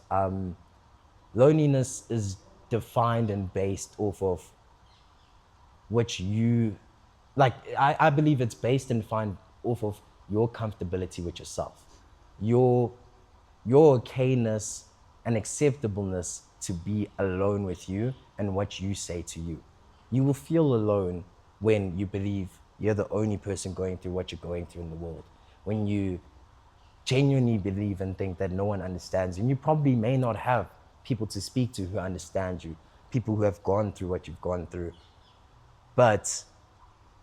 Loneliness is defined and based off of which you, like, I believe it's based and defined off of your comfortability with yourself, your okayness and acceptableness to be alone with you and what you say to you. You will feel alone when you believe you're the only person going through what you're going through in the world. When you genuinely believe and think that no one understands you, and you probably may not have people to speak to who understand you, people who have gone through what you've gone through. But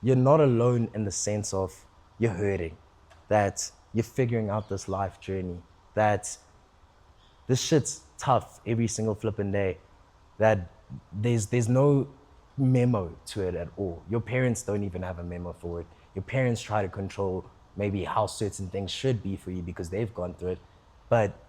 you're not alone in the sense of you're hurting, that you're figuring out this life journey, that this shit's tough every single flipping day, that there's no memo to it at all. Your parents don't even have a memo for it. Your parents try to control maybe how certain things should be for you because they've gone through it. But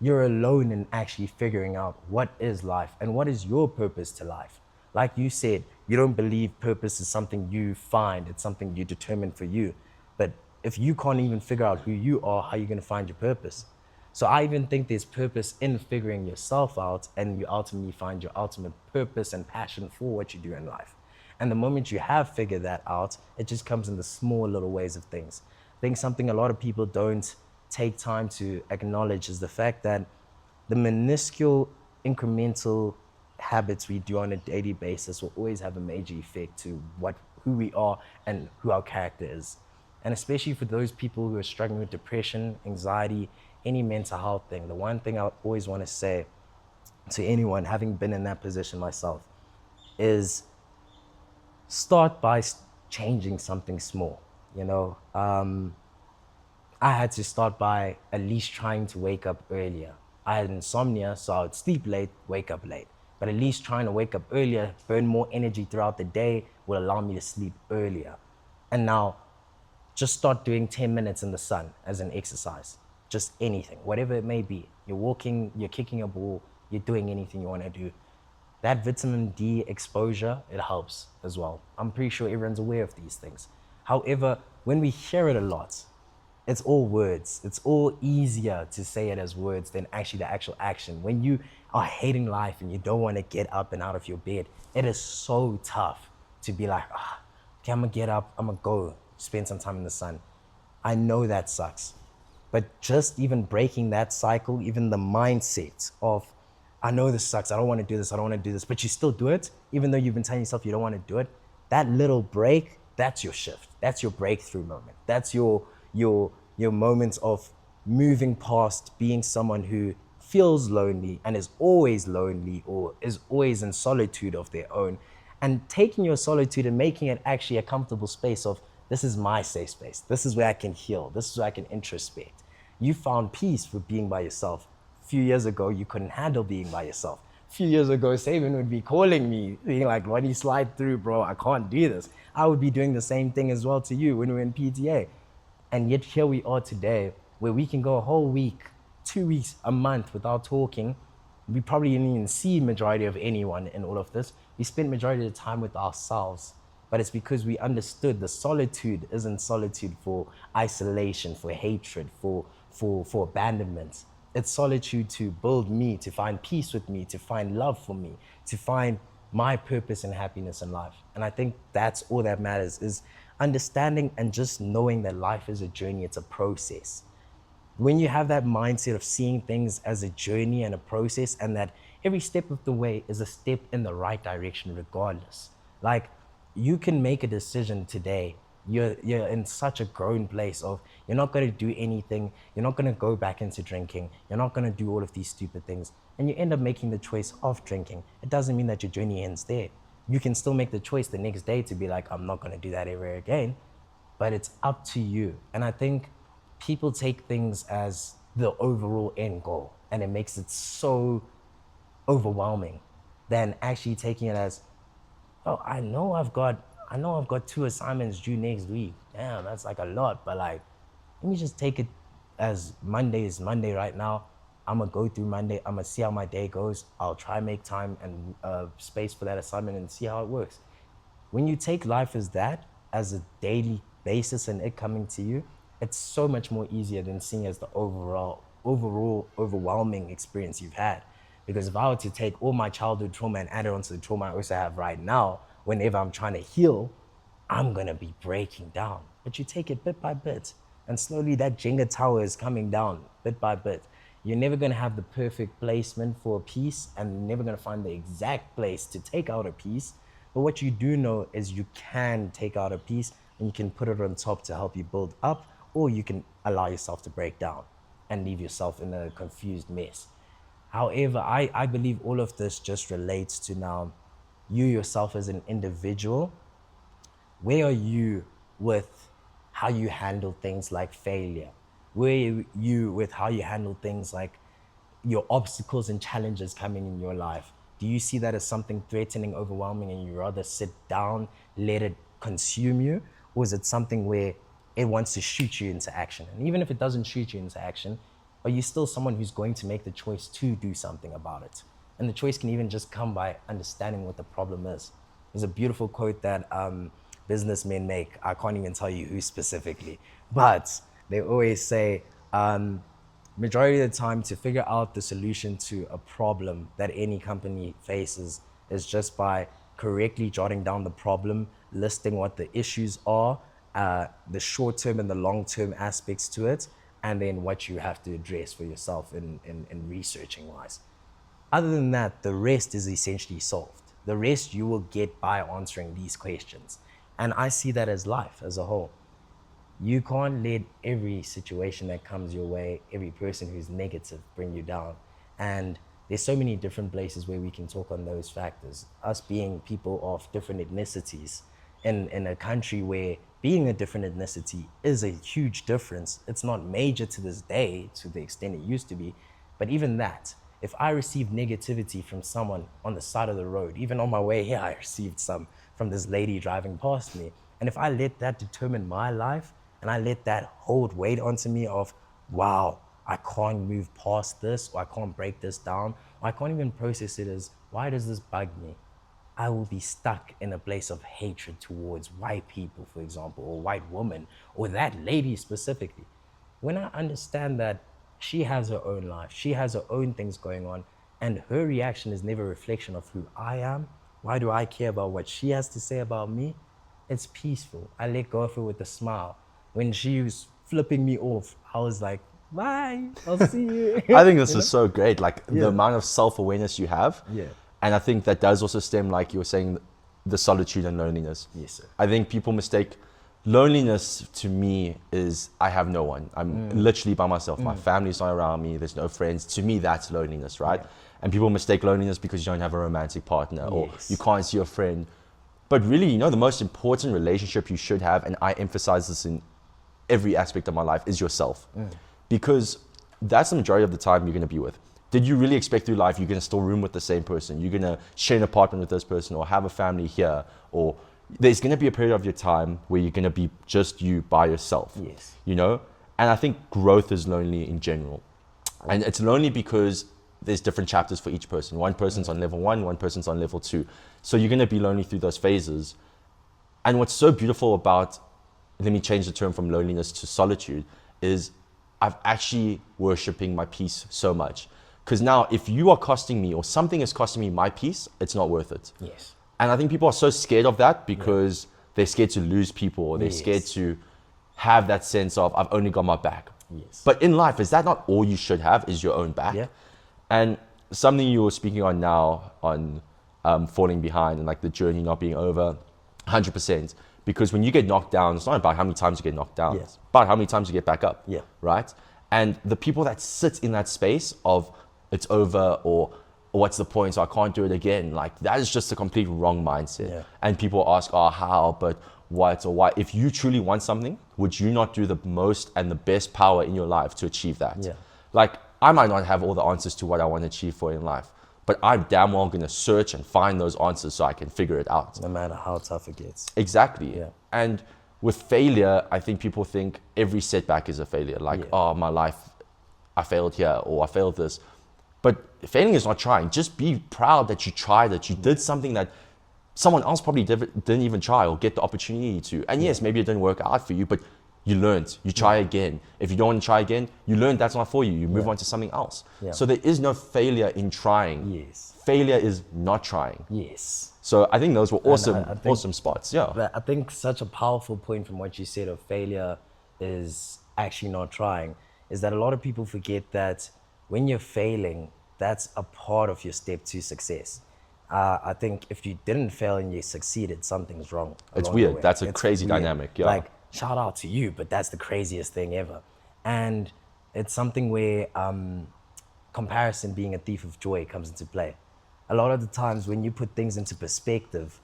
you're alone in actually figuring out what is life and what is your purpose to life. Like you said, you don't believe purpose is something you find, it's something you determine for you. But if you can't even figure out who you are, how are you going to find your purpose? So I even think there's purpose in figuring yourself out, and you ultimately find your ultimate purpose and passion for what you do in life. And the moment you have figured that out, it just comes in the small little ways of things. I think something a lot of people don't take time to acknowledge is the fact that the minuscule incremental habits we do on a daily basis will always have a major effect to who we are and who our character is. And especially for those people who are struggling with depression, anxiety, any mental health thing, the one thing I always want to say to anyone, having been in that position myself, is start by changing something small. You know, I had to start by at least trying to wake up earlier. I had insomnia, so I would sleep late, wake up late. But at least trying to wake up earlier, burn more energy throughout the day, will allow me to sleep earlier. And now, just start doing 10 minutes in the sun as an exercise. Just anything, whatever it may be. You're walking, you're kicking a ball, you're doing anything you want to do. That vitamin D exposure, it helps as well. I'm pretty sure everyone's aware of these things. However, when we hear it a lot, it's all words. It's all easier to say it as words than actually the actual action. When you are hating life and you don't want to get up and out of your bed, it is so tough to be like, okay, I'm gonna get up, I'm gonna go spend some time in the sun. I know that sucks. But just even breaking that cycle, even the mindset of, I know this sucks, I don't want to do this, I don't want to do this, but you still do it, even though you've been telling yourself you don't want to do it, that little break, that's your shift. That's your breakthrough moment. That's your moments of moving past being someone who feels lonely and is always lonely or is always in solitude of their own, and taking your solitude and making it actually a comfortable space of, this is my safe space. This is where I can heal. This is where I can introspect. You found peace with being by yourself. A few years ago, you couldn't handle being by yourself. A few years ago, Sabian would be calling me, being like, "Why do you slide through, bro? I can't do this." I would be doing the same thing as well to you when we were in PTA. And yet here we are today, where we can go a whole week, 2 weeks, a month without talking. We probably didn't even see majority of anyone in all of this. We spent majority of the time with ourselves. But it's because we understood the solitude isn't solitude for isolation, for hatred, for abandonment. It's solitude to build me, to find peace with me, to find love for me, to find my purpose and happiness in life. And I think that's all that matters, is understanding and just knowing that life is a journey, it's a process. When you have that mindset of seeing things as a journey and a process, and that every step of the way is a step in the right direction regardless. Like, you can make a decision today You're in such a grown place of you're not going to do anything. You're not going to go back into drinking. You're not going to do all of these stupid things. And you end up making the choice of drinking. It doesn't mean that your journey ends there. You can still make the choice the next day to be like, I'm not going to do that ever again. But it's up to you. And I think people take things as the overall end goal, and it makes it so overwhelming than actually taking it as, oh, I know I've got 2 assignments due next week. Damn, that's like a lot. But like, let me just take it as Monday is Monday right now. I'm gonna go through Monday. I'm gonna see how my day goes. I'll try and make time and space for that assignment and see how it works. When you take life as that, as a daily basis and it coming to you, it's so much more easier than seeing as the overall overwhelming experience you've had. Because if I were to take all my childhood trauma and add it onto the trauma I also have right now, whenever I'm trying to heal, I'm gonna be breaking down. But you take it bit by bit, and slowly that Jenga tower is coming down bit by bit. You're never gonna have the perfect placement for a piece, and you're never gonna find the exact place to take out a piece. But what you do know is you can take out a piece and you can put it on top to help you build up, or you can allow yourself to break down and leave yourself in a confused mess. However, I believe all of this just relates to now you yourself as an individual. Where are you with how you handle things like failure? Where are you with how you handle things like your obstacles and challenges coming in your life? Do you see that as something threatening, overwhelming, and you rather sit down, let it consume you? Or is it something where it wants to shoot you into action? And even if it doesn't shoot you into action, are you still someone who's going to make the choice to do something about it? And the choice can even just come by understanding what the problem is. There's a beautiful quote that businessmen make. I can't even tell you who specifically, but they always say, majority of the time, to figure out the solution to a problem that any company faces is just by correctly jotting down the problem, listing what the issues are, the short-term and the long-term aspects to it, and then what you have to address for yourself in researching wise. Other than that, the rest is essentially solved. The rest you will get by answering these questions. And I see that as life as a whole. You can't let every situation that comes your way, every person who's negative, bring you down. And there's so many different places where we can talk on those factors. Us being people of different ethnicities in a country where being a different ethnicity is a huge difference. It's not major to this day to the extent it used to be, but even that, if I receive negativity from someone on the side of the road, even on my way here, I received some from this lady driving past me. And if I let that determine my life, and I let that hold weight onto me of, wow, I can't move past this, or I can't break this down, or I can't even process it as, why does this bug me? I will be stuck in a place of hatred towards white people, for example, or white women, or that lady specifically. When I understand that she has her own life, she has her own things going on, and her reaction is never a reflection of who I am, why do I care about what she has to say about me? It's peaceful. I let go of her with a smile. When she was flipping me off, I was like, bye, I'll see you. I think this is so great, like the amount of self-awareness you have. Yeah. And I think that does also stem, like you were saying, the solitude and loneliness. Yes, sir. I think people mistake loneliness to me is I have no one. I'm literally by myself. My family's not around me. There's no friends. To me, that's loneliness, right? Yeah. And people mistake loneliness because you don't have a romantic partner or you can't see your friend. But really, you know, the most important relationship you should have, and I emphasize this in every aspect of my life, is yourself. Because that's the majority of the time you're going to be with. Did you really expect through life you're going to still room with the same person? You're going to share an apartment with this person or have a family here? Or there's going to be a period of your time where you're going to be just you by yourself. Yes. You know? And I think growth is lonely in general. And it's lonely because there's different chapters for each person. One person's on level 1, one person's on level 2. So you're going to be lonely through those phases. And what's so beautiful about, let me change the term from loneliness to solitude, is I've actually worshipping my peace so much. Because now if you are costing me or something is costing me my peace, it's not worth it. Yes. And I think people are so scared of that because they're scared to lose people or they're scared to have that sense of I've only got my back. Yes. But in life, is that not all you should have, is your own back? Yeah. And something you were speaking on now on falling behind and like the journey not being over, 100%. Because when you get knocked down, it's not about how many times you get knocked down. Yes. It's about how many times you get back up. Yeah. Right? And the people that sit in that space of it's over or what's the point, so I can't do it again, like that is just a complete wrong mindset. Yeah. And people ask, oh, how, but what or why? If you truly want something, would you not do the most and the best power in your life to achieve that? Yeah. Like, I might not have all the answers to what I want to achieve for in life, but I'm damn well going to search and find those answers so I can figure it out. No matter how tough it gets. Exactly. Yeah. And with failure, I think people think every setback is a failure. Like, Yeah. oh, my life, I failed here or I failed this. But failing is not trying. Just be proud that you tried, that you did something that someone else probably didn't even try or get the opportunity to. And yes, maybe it didn't work out for you, but you learned. You try again. If you don't want to try again, you learned that's not for you. You move on to something else. Yeah. So there is no failure in trying. Yes. Failure is not trying. Yes. So I think those were awesome, I think- awesome spots. Yeah. But I think such a powerful point from what you said of failure is actually not trying, is that a lot of people forget that when you're failing, that's a part of your step to success. I think if you didn't fail and you succeeded, something's wrong. It's along the weird. way. That's a It's crazy weird. dynamic. Yeah. Like, shout out to you, but that's the craziest thing ever. And it's something where comparison being a thief of joy comes into play. A lot of the times when you put things into perspective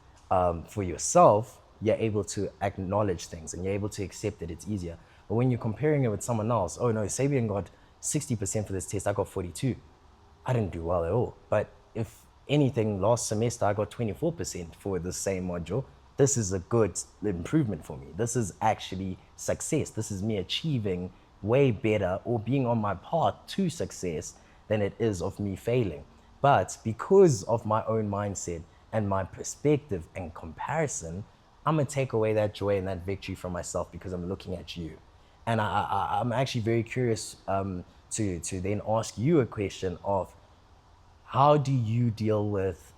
for yourself, you're able to acknowledge things and you're able to accept it. It's easier. But when you're comparing it with someone else, oh no, Sabian got 60% for this test, I got 42. I didn't do well at all. But if anything, last semester I got 24% for the same module. This is a good improvement for me. This is actually success. This is me achieving way better or being on my path to success than it is of me failing. But because of my own mindset and my perspective and comparison, I'm gonna take away that joy and that victory from myself because I'm looking at you. And I'm actually very curious to then ask you a question of how do you deal with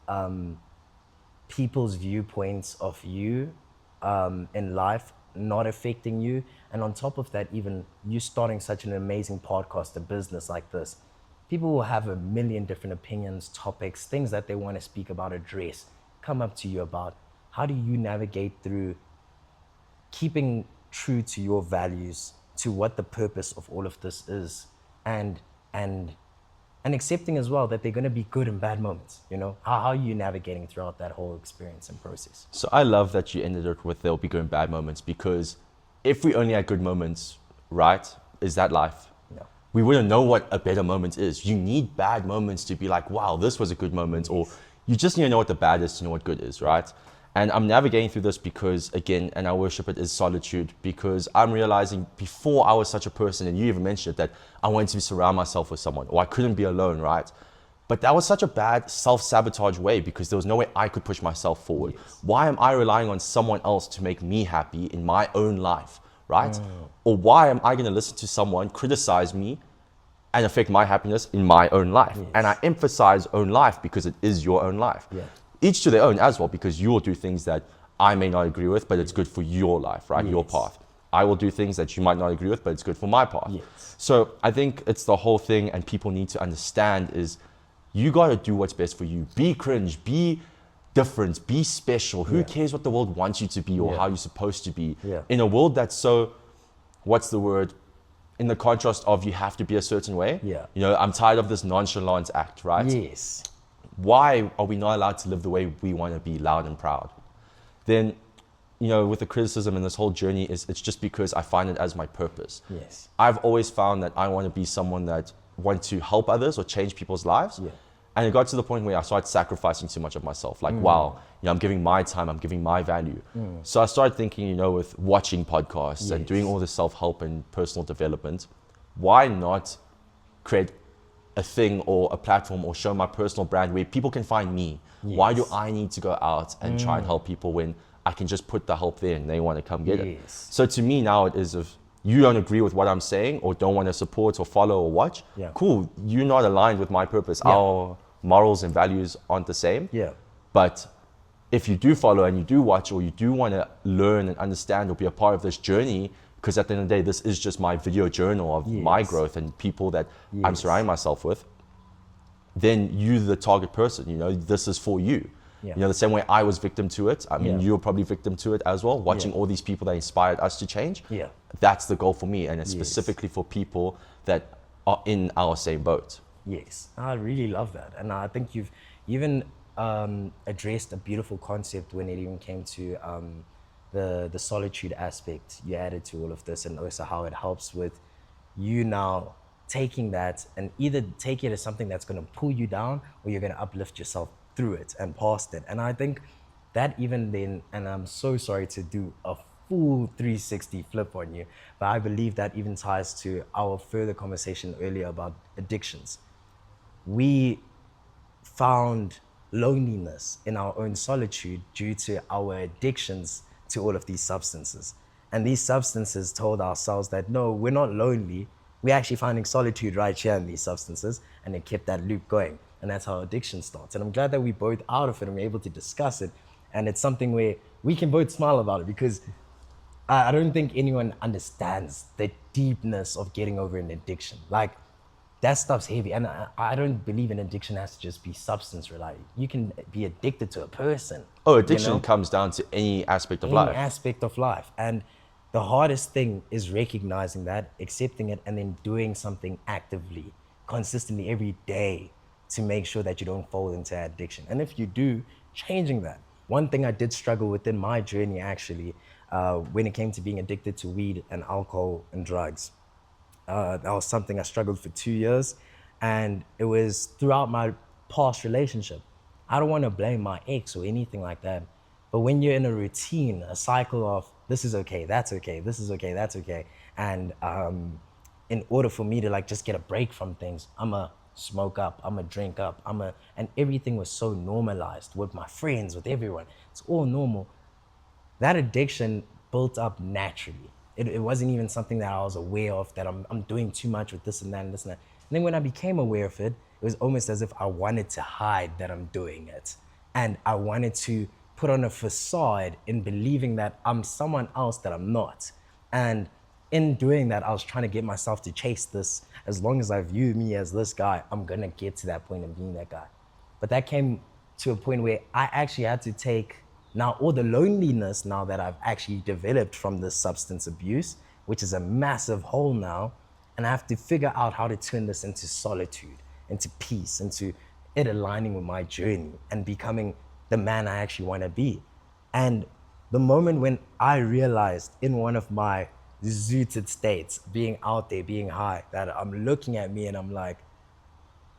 people's viewpoints of you in life not affecting you, and on top of that, even you starting such an amazing podcast, a business like this, people will have a million different opinions, topics, things that they want to speak about, address, come up to you about. How do you navigate through keeping true to your values, to what the purpose of all of this is, and accepting as well that they're going to be good and bad moments, you know? How are you navigating throughout that whole experience and process? So I love that you ended it with there'll be good and bad moments, because if we only had good moments, right, is that life? No. We wouldn't know what a better moment is. You need bad moments to be like, wow, this was a good moment, or you just need to know what the bad is to know what good is, right? And I'm navigating through this because, again, and I worship it, is solitude, because I'm realizing before I was such a person, and you even mentioned it, that I wanted to surround myself with someone, or I couldn't be alone, right? But that was such a bad self-sabotage way, because there was no way I could push myself forward. Yes. Why am I relying on someone else to make me happy in my own life, right? Or why am I going to listen to someone criticize me and affect my happiness in my own life? Yes. And I emphasize own life because it is your own life. Yeah. Each to their own as well, because you will do things that I may not agree with, but it's good for your life, right? Yes. Your path. I will do things that you might not agree with, but it's good for my path. Yes. So I think it's the whole thing, and people need to understand is you got to do what's best for you. Be cringe, be different, be special. Who cares what the world wants you to be or how you're supposed to be? Yeah. In a world that's so, what's the word? In the contrast of you have to be a certain way. Yeah. You know, I'm tired of this nonchalance act, right? Yes. Why are we not allowed to live the way we want to be, loud and proud? Then, you know, with the criticism and this whole journey, it's just because I find it as my purpose. Yes. I've always found that I want to be someone that wants to help others or change people's lives. Yeah. And it got to the point where I started sacrificing too much of myself. Like, wow, you know, I'm giving my time, I'm giving my value. So I started thinking, you know, with watching podcasts and doing all this self-help and personal development, why not create a thing or a platform or show my personal brand where people can find me? Yes. Why do I need to go out and try and help people when I can just put the help there and they want to come get it? So to me now it is, if you don't agree with what I'm saying or don't want to support or follow or watch, cool, you're not aligned with my purpose. Our morals and values aren't the same. But if you do follow and you do watch, or you do want to learn and understand or be a part of this journey, because at the end of the day, this is just my video journal of my growth and people that I'm surrounding myself with, then you're the target person, you know, this is for you. Yeah. You know, the same way I was victim to it. I mean, Yeah. you're probably victim to it as well, watching Yeah. all these people that inspired us to change. Yeah. That's the goal for me, and it's Yes. specifically for people that are in our same boat. Yes, I really love that, and I think you've even addressed a beautiful concept when it even came to the solitude aspect you added to all of this, and also how it helps with you now taking that and either take it as something that's going to pull you down, or you're going to uplift yourself through it and past it. And I think that even then, and I'm so sorry to do a full 360 flip on you, but I believe that even ties to our further conversation earlier about addictions. We found loneliness in our own solitude due to our addictions to all of these substances. And these substances told ourselves that no, we're not lonely. We're actually finding solitude right here in these substances, and it kept that loop going. And that's how addiction starts. And I'm glad that we're both out of it and we're able to discuss it. And it's something where we can both smile about it, because I don't think anyone understands the deepness of getting over an addiction. Like, that stuff's heavy. And I don't believe an addiction has to just be substance related. You can be addicted to a person. Oh, addiction you know? comes down to any aspect of Any life. aspect of life. And the hardest thing is recognizing that, accepting it, and then doing something actively, consistently every day to make sure that you don't fall into addiction. And if you do, changing that. One thing I did struggle with in my journey, actually, when it came to being addicted to weed and alcohol and drugs. That was something I struggled for 2 years, and it was throughout my past relationship. I don't want to blame my ex or anything like that, but when you're in a routine, a cycle of this is okay, that's okay, this is okay, that's okay, and in order for me to like just get a break from things, I'ma smoke up, I'ma drink up, and everything was so normalized with my friends, with everyone. It's all normal. That addiction built up naturally. It wasn't even something that I was aware of, that I'm doing too much with this and that and this and that. And then when I became aware of it, it was almost as if I wanted to hide that I'm doing it. And I wanted to put on a facade in believing that I'm someone else that I'm not. And in doing that, I was trying to get myself to chase this. As long as I view me as this guy, I'm gonna get to that point of being that guy. But that came to a point where I actually had to take now all the loneliness now that I've actually developed from this substance abuse, which is a massive hole now, and I have to figure out how to turn this into solitude, into peace, into it aligning with my journey and becoming the man I actually want to be. And the moment when I realized in one of my zooted states, being out there, being high, that I'm looking at me and I'm like,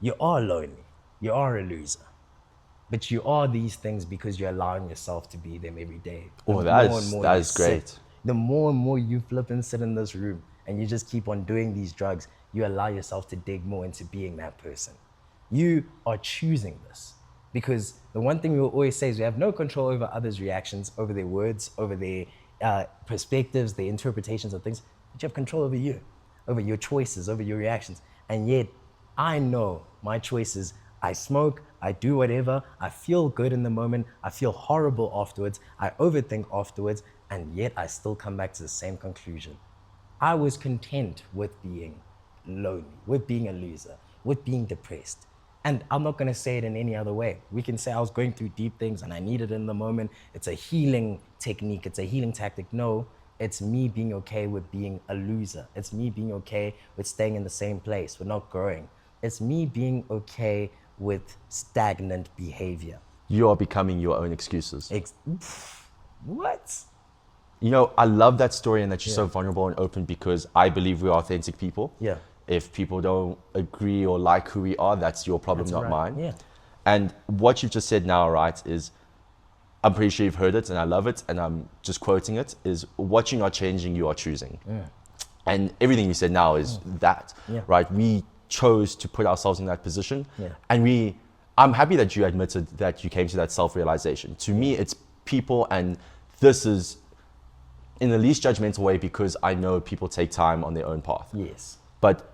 you are lonely, you are a loser. But you are these things because you're allowing yourself to be them every day. Oh, The that more is- and more that you is great. sit, the more and more you flip and sit in this room and you just keep on doing these drugs, you allow yourself to dig more into being that person. You are choosing this. Because the one thing we will always say is we have no control over others' reactions, over their words, over their perspectives, their interpretations of things, but you have control over you, over your choices, over your reactions. And yet, I know my choices. I smoke, I do whatever, I feel good in the moment, I feel horrible afterwards, I overthink afterwards, and yet I still come back to the same conclusion. I was content with being lonely, with being a loser, with being depressed. And I'm not gonna say it in any other way. We can say I was going through deep things and I needed it in the moment. It's a healing technique, it's a healing tactic. No, it's me being okay with being a loser. It's me being okay with staying in the same place, with not growing. It's me being okay with stagnant behavior. You are becoming your own excuses. What? You know, I love that story and that you're so vulnerable and open, because I believe we are authentic people. Yeah. If people don't agree or like who we are, that's your problem, That's not right. mine. Yeah. And what you've just said now, right, is, I'm pretty sure you've heard it and I love it, and I'm just quoting it, is what you're not changing, you are choosing. And everything you said now is that, right? We chose to put ourselves in that position. And I'm happy that you admitted that you came to that self-realization. To me, it's people, and this is in the least judgmental way, because I know people take time on their own path. Yes. But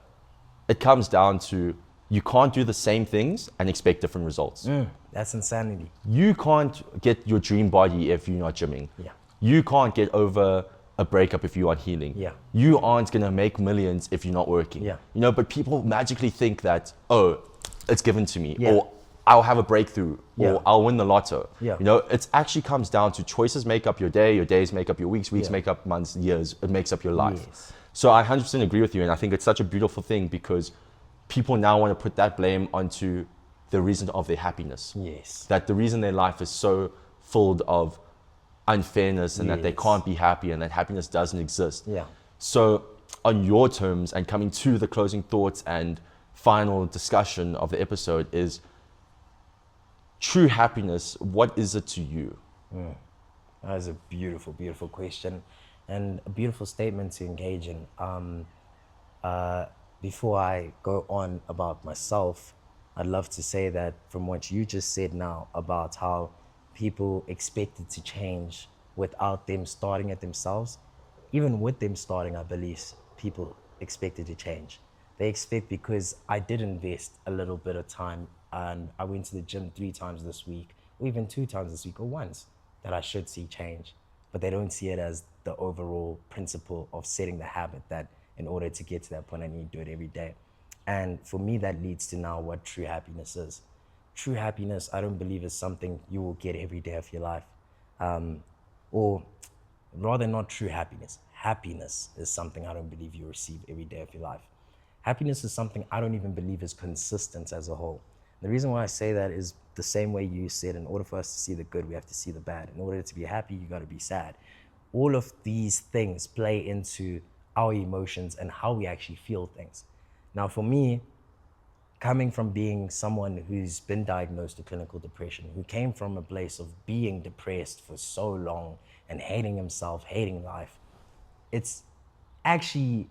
it comes down to, you can't do the same things and expect different results. That's insanity. You can't get your dream body if you're not gymming. Yeah. You can't get over a breakup if you aren't healing. Yeah. You aren't gonna make millions if you're not working. Yeah. You know, but people magically think that, oh, it's given to me. Yeah. Or I'll have a breakthrough or Yeah. I'll win the lotto. Yeah. You know, it actually comes down to choices make up your day, your days make up your weeks, weeks Yeah. make up months, years, it makes up your life. Yes. So I 100% agree with you, and I think it's such a beautiful thing because people now want to put that blame onto the reason of their happiness. Yes. That the reason their life is so filled of unfairness and that they Yes. can't be happy and that happiness doesn't exist. Yeah. So on your terms and coming to the closing thoughts and final discussion of the episode is true happiness, what is it to you? That is a beautiful, beautiful question and a beautiful statement to engage in. Before I go on about myself, I'd love to say that from what you just said now about how people expect it to change without them starting it themselves, even with them starting, I believe people expect it to change. They expect because I did invest a little bit of time and I went to the gym 3 times this week, or even 2 times this week, or once, that I should see change. But they don't see it as the overall principle of setting the habit that in order to get to that point, I need to do it every day. And for me, that leads to now what true happiness is. True happiness, I don't believe is something you will get every day of your life. Or rather not true happiness. Happiness is something I don't believe you receive every day of your life. Happiness is something I don't even believe is consistent as a whole. The reason why I say that is the same way you said, in order for us to see the good, we have to see the bad. In order to be happy, you got to be sad. All of these things play into our emotions and how we actually feel things. Now, for me, coming from being someone who's been diagnosed with clinical depression, who came from a place of being depressed for so long and hating himself, hating life, it's actually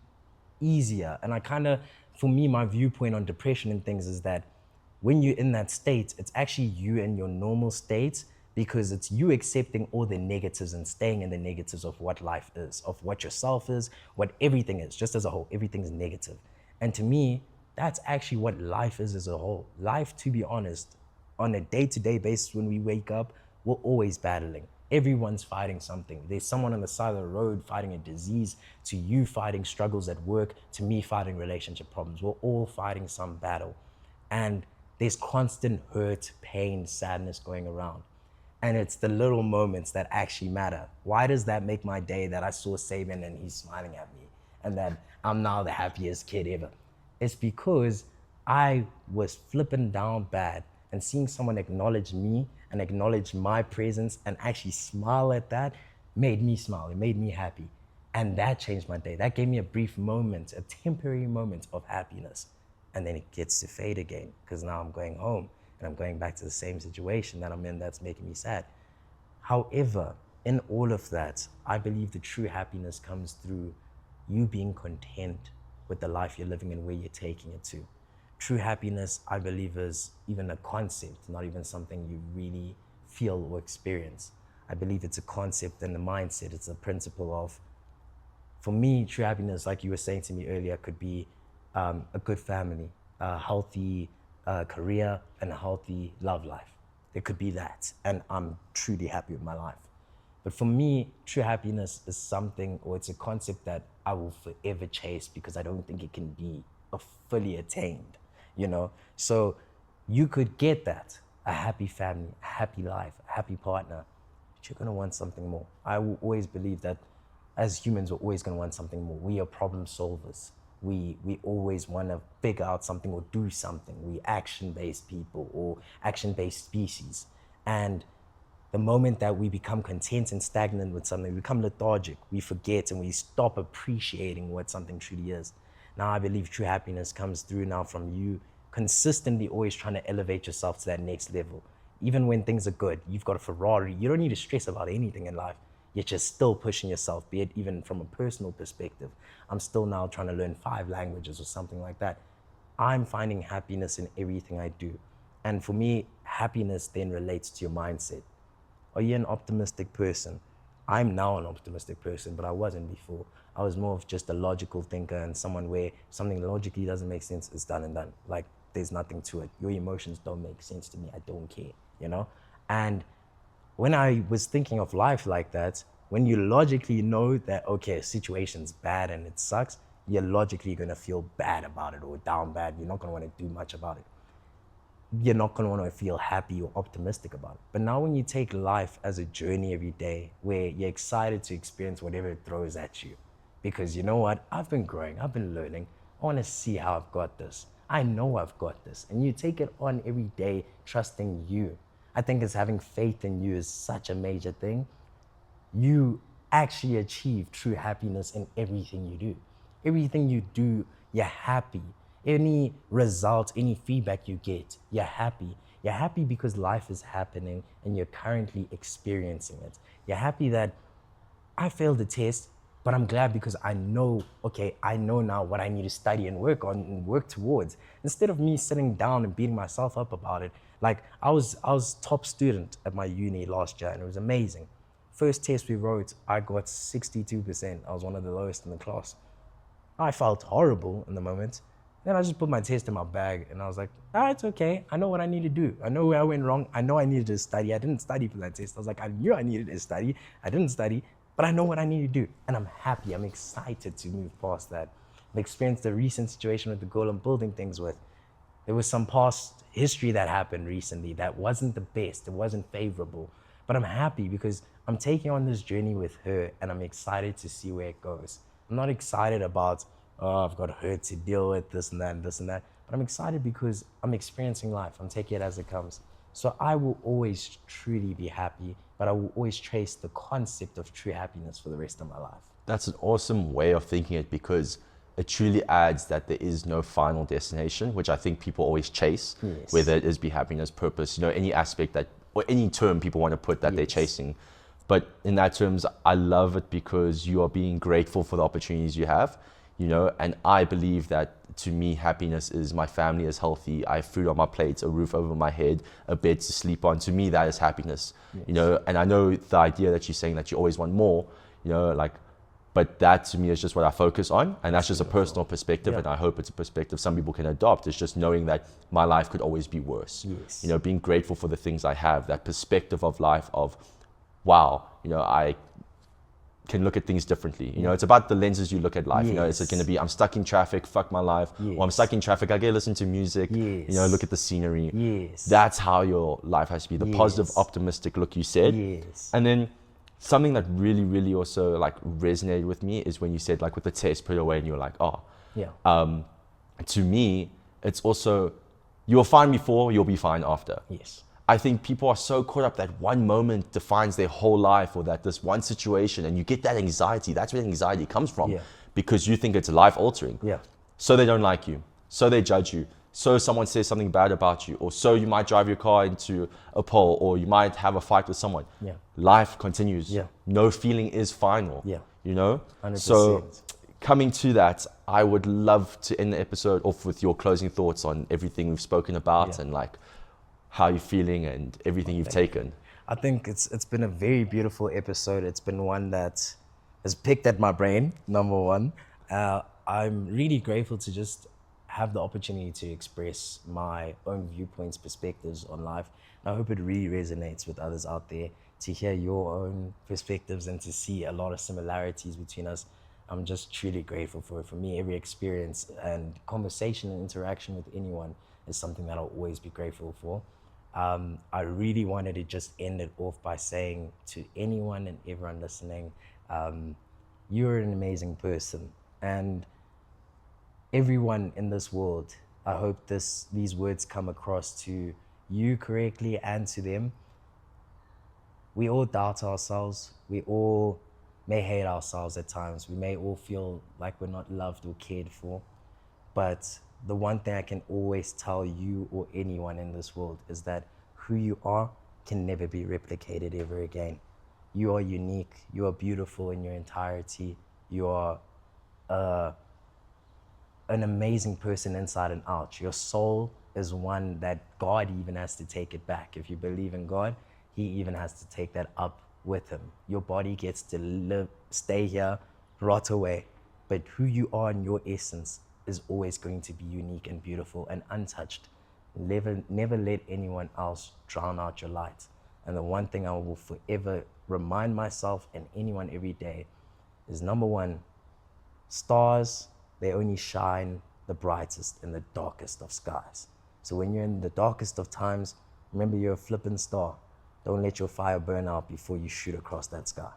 easier. And for me, my viewpoint on depression and things is that when you're in that state, it's actually you in your normal state because it's you accepting all the negatives and staying in the negatives of what life is, of what yourself is, what everything is, just as a whole, everything's negative. And to me, that's actually what life is as a whole. Life, to be honest, on a day-to-day basis when we wake up, we're always battling. Everyone's fighting something. There's someone on the side of the road fighting a disease, to you fighting struggles at work, to me fighting relationship problems. We're all fighting some battle. And there's constant hurt, pain, sadness going around. And it's the little moments that actually matter. Why does that make my day that I saw Saban and he's smiling at me and that I'm now the happiest kid ever? It's because I was flipping down bad and seeing someone acknowledge me and acknowledge my presence and actually smile at that made me smile. It made me happy. And that changed my day. That gave me a brief moment, a temporary moment of happiness. And then it gets to fade again because now I'm going home and I'm going back to the same situation that I'm in that's making me sad. However, in all of that, I believe the true happiness comes through you being content with the life you're living and where you're taking it to. True happiness, I believe, is even a concept, not even something you really feel or experience. I believe it's a concept and a mindset. It's a principle of, for me, true happiness, like you were saying to me earlier, could be a good family, a healthy career, and a healthy love life. It could be that, and I'm truly happy with my life. But for me, true happiness is something, or it's a concept that I will forever chase because I don't think it can be fully attained, you know? So you could get that, a happy family, a happy life, a happy partner, but you're gonna want something more. I will always believe that as humans, we're always gonna want something more. We are problem solvers. We always wanna figure out something or do something. We action-based people or action-based species. And the moment that we become content and stagnant with something, we become lethargic, we forget and we stop appreciating what something truly is. Now, I believe true happiness comes through now from you consistently always trying to elevate yourself to that next level. Even when things are good, you've got a Ferrari, you don't need to stress about anything in life, yet you're still pushing yourself, be it even from a personal perspective. I'm still now trying to learn 5 languages or something like that. I'm finding happiness in everything I do. And for me, happiness then relates to your mindset. Are you an optimistic person? I'm now an optimistic person, but I wasn't before. I was more of just a logical thinker and someone where something logically doesn't make sense, it's done and done. Like, there's nothing to it. Your emotions don't make sense to me. I don't care, you know? And when I was thinking of life like that, when you logically know that, okay, a situation's bad and it sucks, you're logically gonna feel bad about it or down bad. You're not gonna wanna do much about it. you're not going to want to feel happy or optimistic about it. But now when you take life as a journey every day where you're excited to experience whatever it throws at you, because you know what, I've been growing, I've been learning, I want to see how I've got this. I know I've got this. And you take it on every day, trusting you. I think it's having faith in you is such a major thing. You actually achieve true happiness in everything you do. Everything you do, you're happy. Any result, any feedback you get, you're happy. You're happy because life is happening and you're currently experiencing it. You're happy that I failed the test, but I'm glad because I know, okay, I know now what I need to study and work on and work towards. Instead of me sitting down and beating myself up about it, like I was top student at my uni last year and it was amazing. First test we wrote, I got 62%. I was one of the lowest in the class. I felt horrible in the moment. Then I just put my test in my bag and I was like, it's okay. I know what I need to do. I know where I went wrong. I know I needed to study. I didn't study for that test. I was like, I knew I needed to study. I didn't study, but I know what I need to do. And I'm happy. I'm excited to move past that. I've experienced the recent situation with the girl I'm building things with. There was some past history that happened recently that wasn't the best. It wasn't favorable. But I'm happy because I'm taking on this journey with her and I'm excited to see where it goes. I'm not excited about, I've got her to deal with this and that and this and that. But I'm excited because I'm experiencing life. I'm taking it as it comes. So I will always truly be happy, but I will always trace the concept of true happiness for the rest of my life. That's an awesome way of thinking it, because it truly adds that there is no final destination, which I think people always chase, Yes. whether it is be happiness, purpose, any aspect that, or any term people want to put that they're Yes. chasing. But in that terms, I love it because you are being grateful for the opportunities you have, and I believe that to me, happiness is my family is healthy, I have food on my plate, a roof over my head, a bed to sleep on. To me, that is happiness, and I know the idea that you're saying that you always want more, but that to me is just what I focus on. And that's just a personal perspective. Yeah. And I hope it's a perspective some people can adopt. It's just knowing that my life could always be worse. Yes. Being grateful for the things I have, that perspective of life of, wow, I can look at things differently. It's about the lenses you look at life. Yes. Is it going to be, I'm stuck in traffic, fuck my life. Yes. Or I'm stuck in traffic, I get to listen to music, Yes. look at the scenery. Yes. That's how your life has to be. The positive, optimistic look you said. Yes. And then something that really, really also resonated with me is when you said with the test put away and you're like, to me, it's also, you were fine before, you'll be fine after. Yes. I think people are so caught up that one moment defines their whole life, or that this one situation, and you get that anxiety. That's where anxiety comes from, because you think it's life altering. Yeah. So they don't like you. So they judge you. So someone says something bad about you, or so you might drive your car into a pole, or you might have a fight with someone. Yeah. Life continues. Yeah. No feeling is final. Yeah. 100%. 100%. So coming to that, I would love to end the episode off with your closing thoughts on everything we've spoken about, and how you're feeling and everything you've taken. I think it's been a very beautiful episode. It's been one that has picked at my brain, number one. I'm really grateful to just have the opportunity to express my own viewpoints, perspectives on life. And I hope it really resonates with others out there to hear your own perspectives and to see a lot of similarities between us. I'm just truly grateful for it. For me, every experience and conversation and interaction with anyone is something that I'll always be grateful for. I really wanted to just end it off by saying to anyone and everyone listening, you're an amazing person. And everyone in this world, I hope these words come across to you correctly and to them. We all doubt ourselves. We all may hate ourselves at times. We may all feel like we're not loved or cared for. But the one thing I can always tell you or anyone in this world is that who you are can never be replicated ever again. You are unique. You are beautiful in your entirety. You are an amazing person inside and out. Your soul is one that God even has to take it back. If you believe in God, He even has to take that up with Him. Your body gets to live, stay here, rot away. But who you are in your essence is always going to be unique and beautiful and untouched. Never let anyone else drown out your light. And the one thing I will forever remind myself and anyone every day is, number one, stars, they only shine the brightest in the darkest of skies. So when you're in the darkest of times, remember you're a flipping star. Don't let your fire burn out before you shoot across that sky.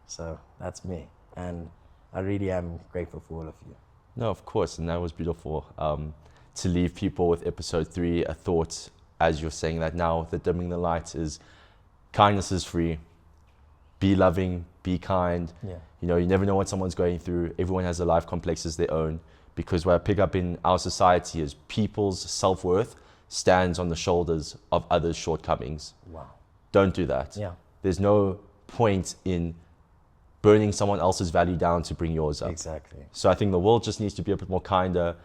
So that's me. And I really am grateful for all of you. No, of course, and that was beautiful. To leave people with episode 3, a thought, as you're saying that now, the dimming the light is, kindness is free. Be loving, be kind. Yeah. You know, you never know what someone's going through. Everyone has a life complex as their own. Because what I pick up in our society is people's self-worth stands on the shoulders of others' shortcomings. Wow. Don't do that. Yeah. There's no point in burning someone else's value down to bring yours up. Exactly. So I think the world just needs to be a bit more kinder,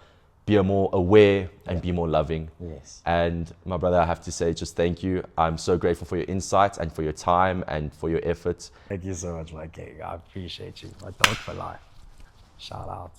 be more aware, and be more loving. Yes. And my brother, I have to say, just thank you. I'm so grateful for your insights and for your time and for your efforts. Thank you so much, my king. I appreciate you. I don't for life. Shout out.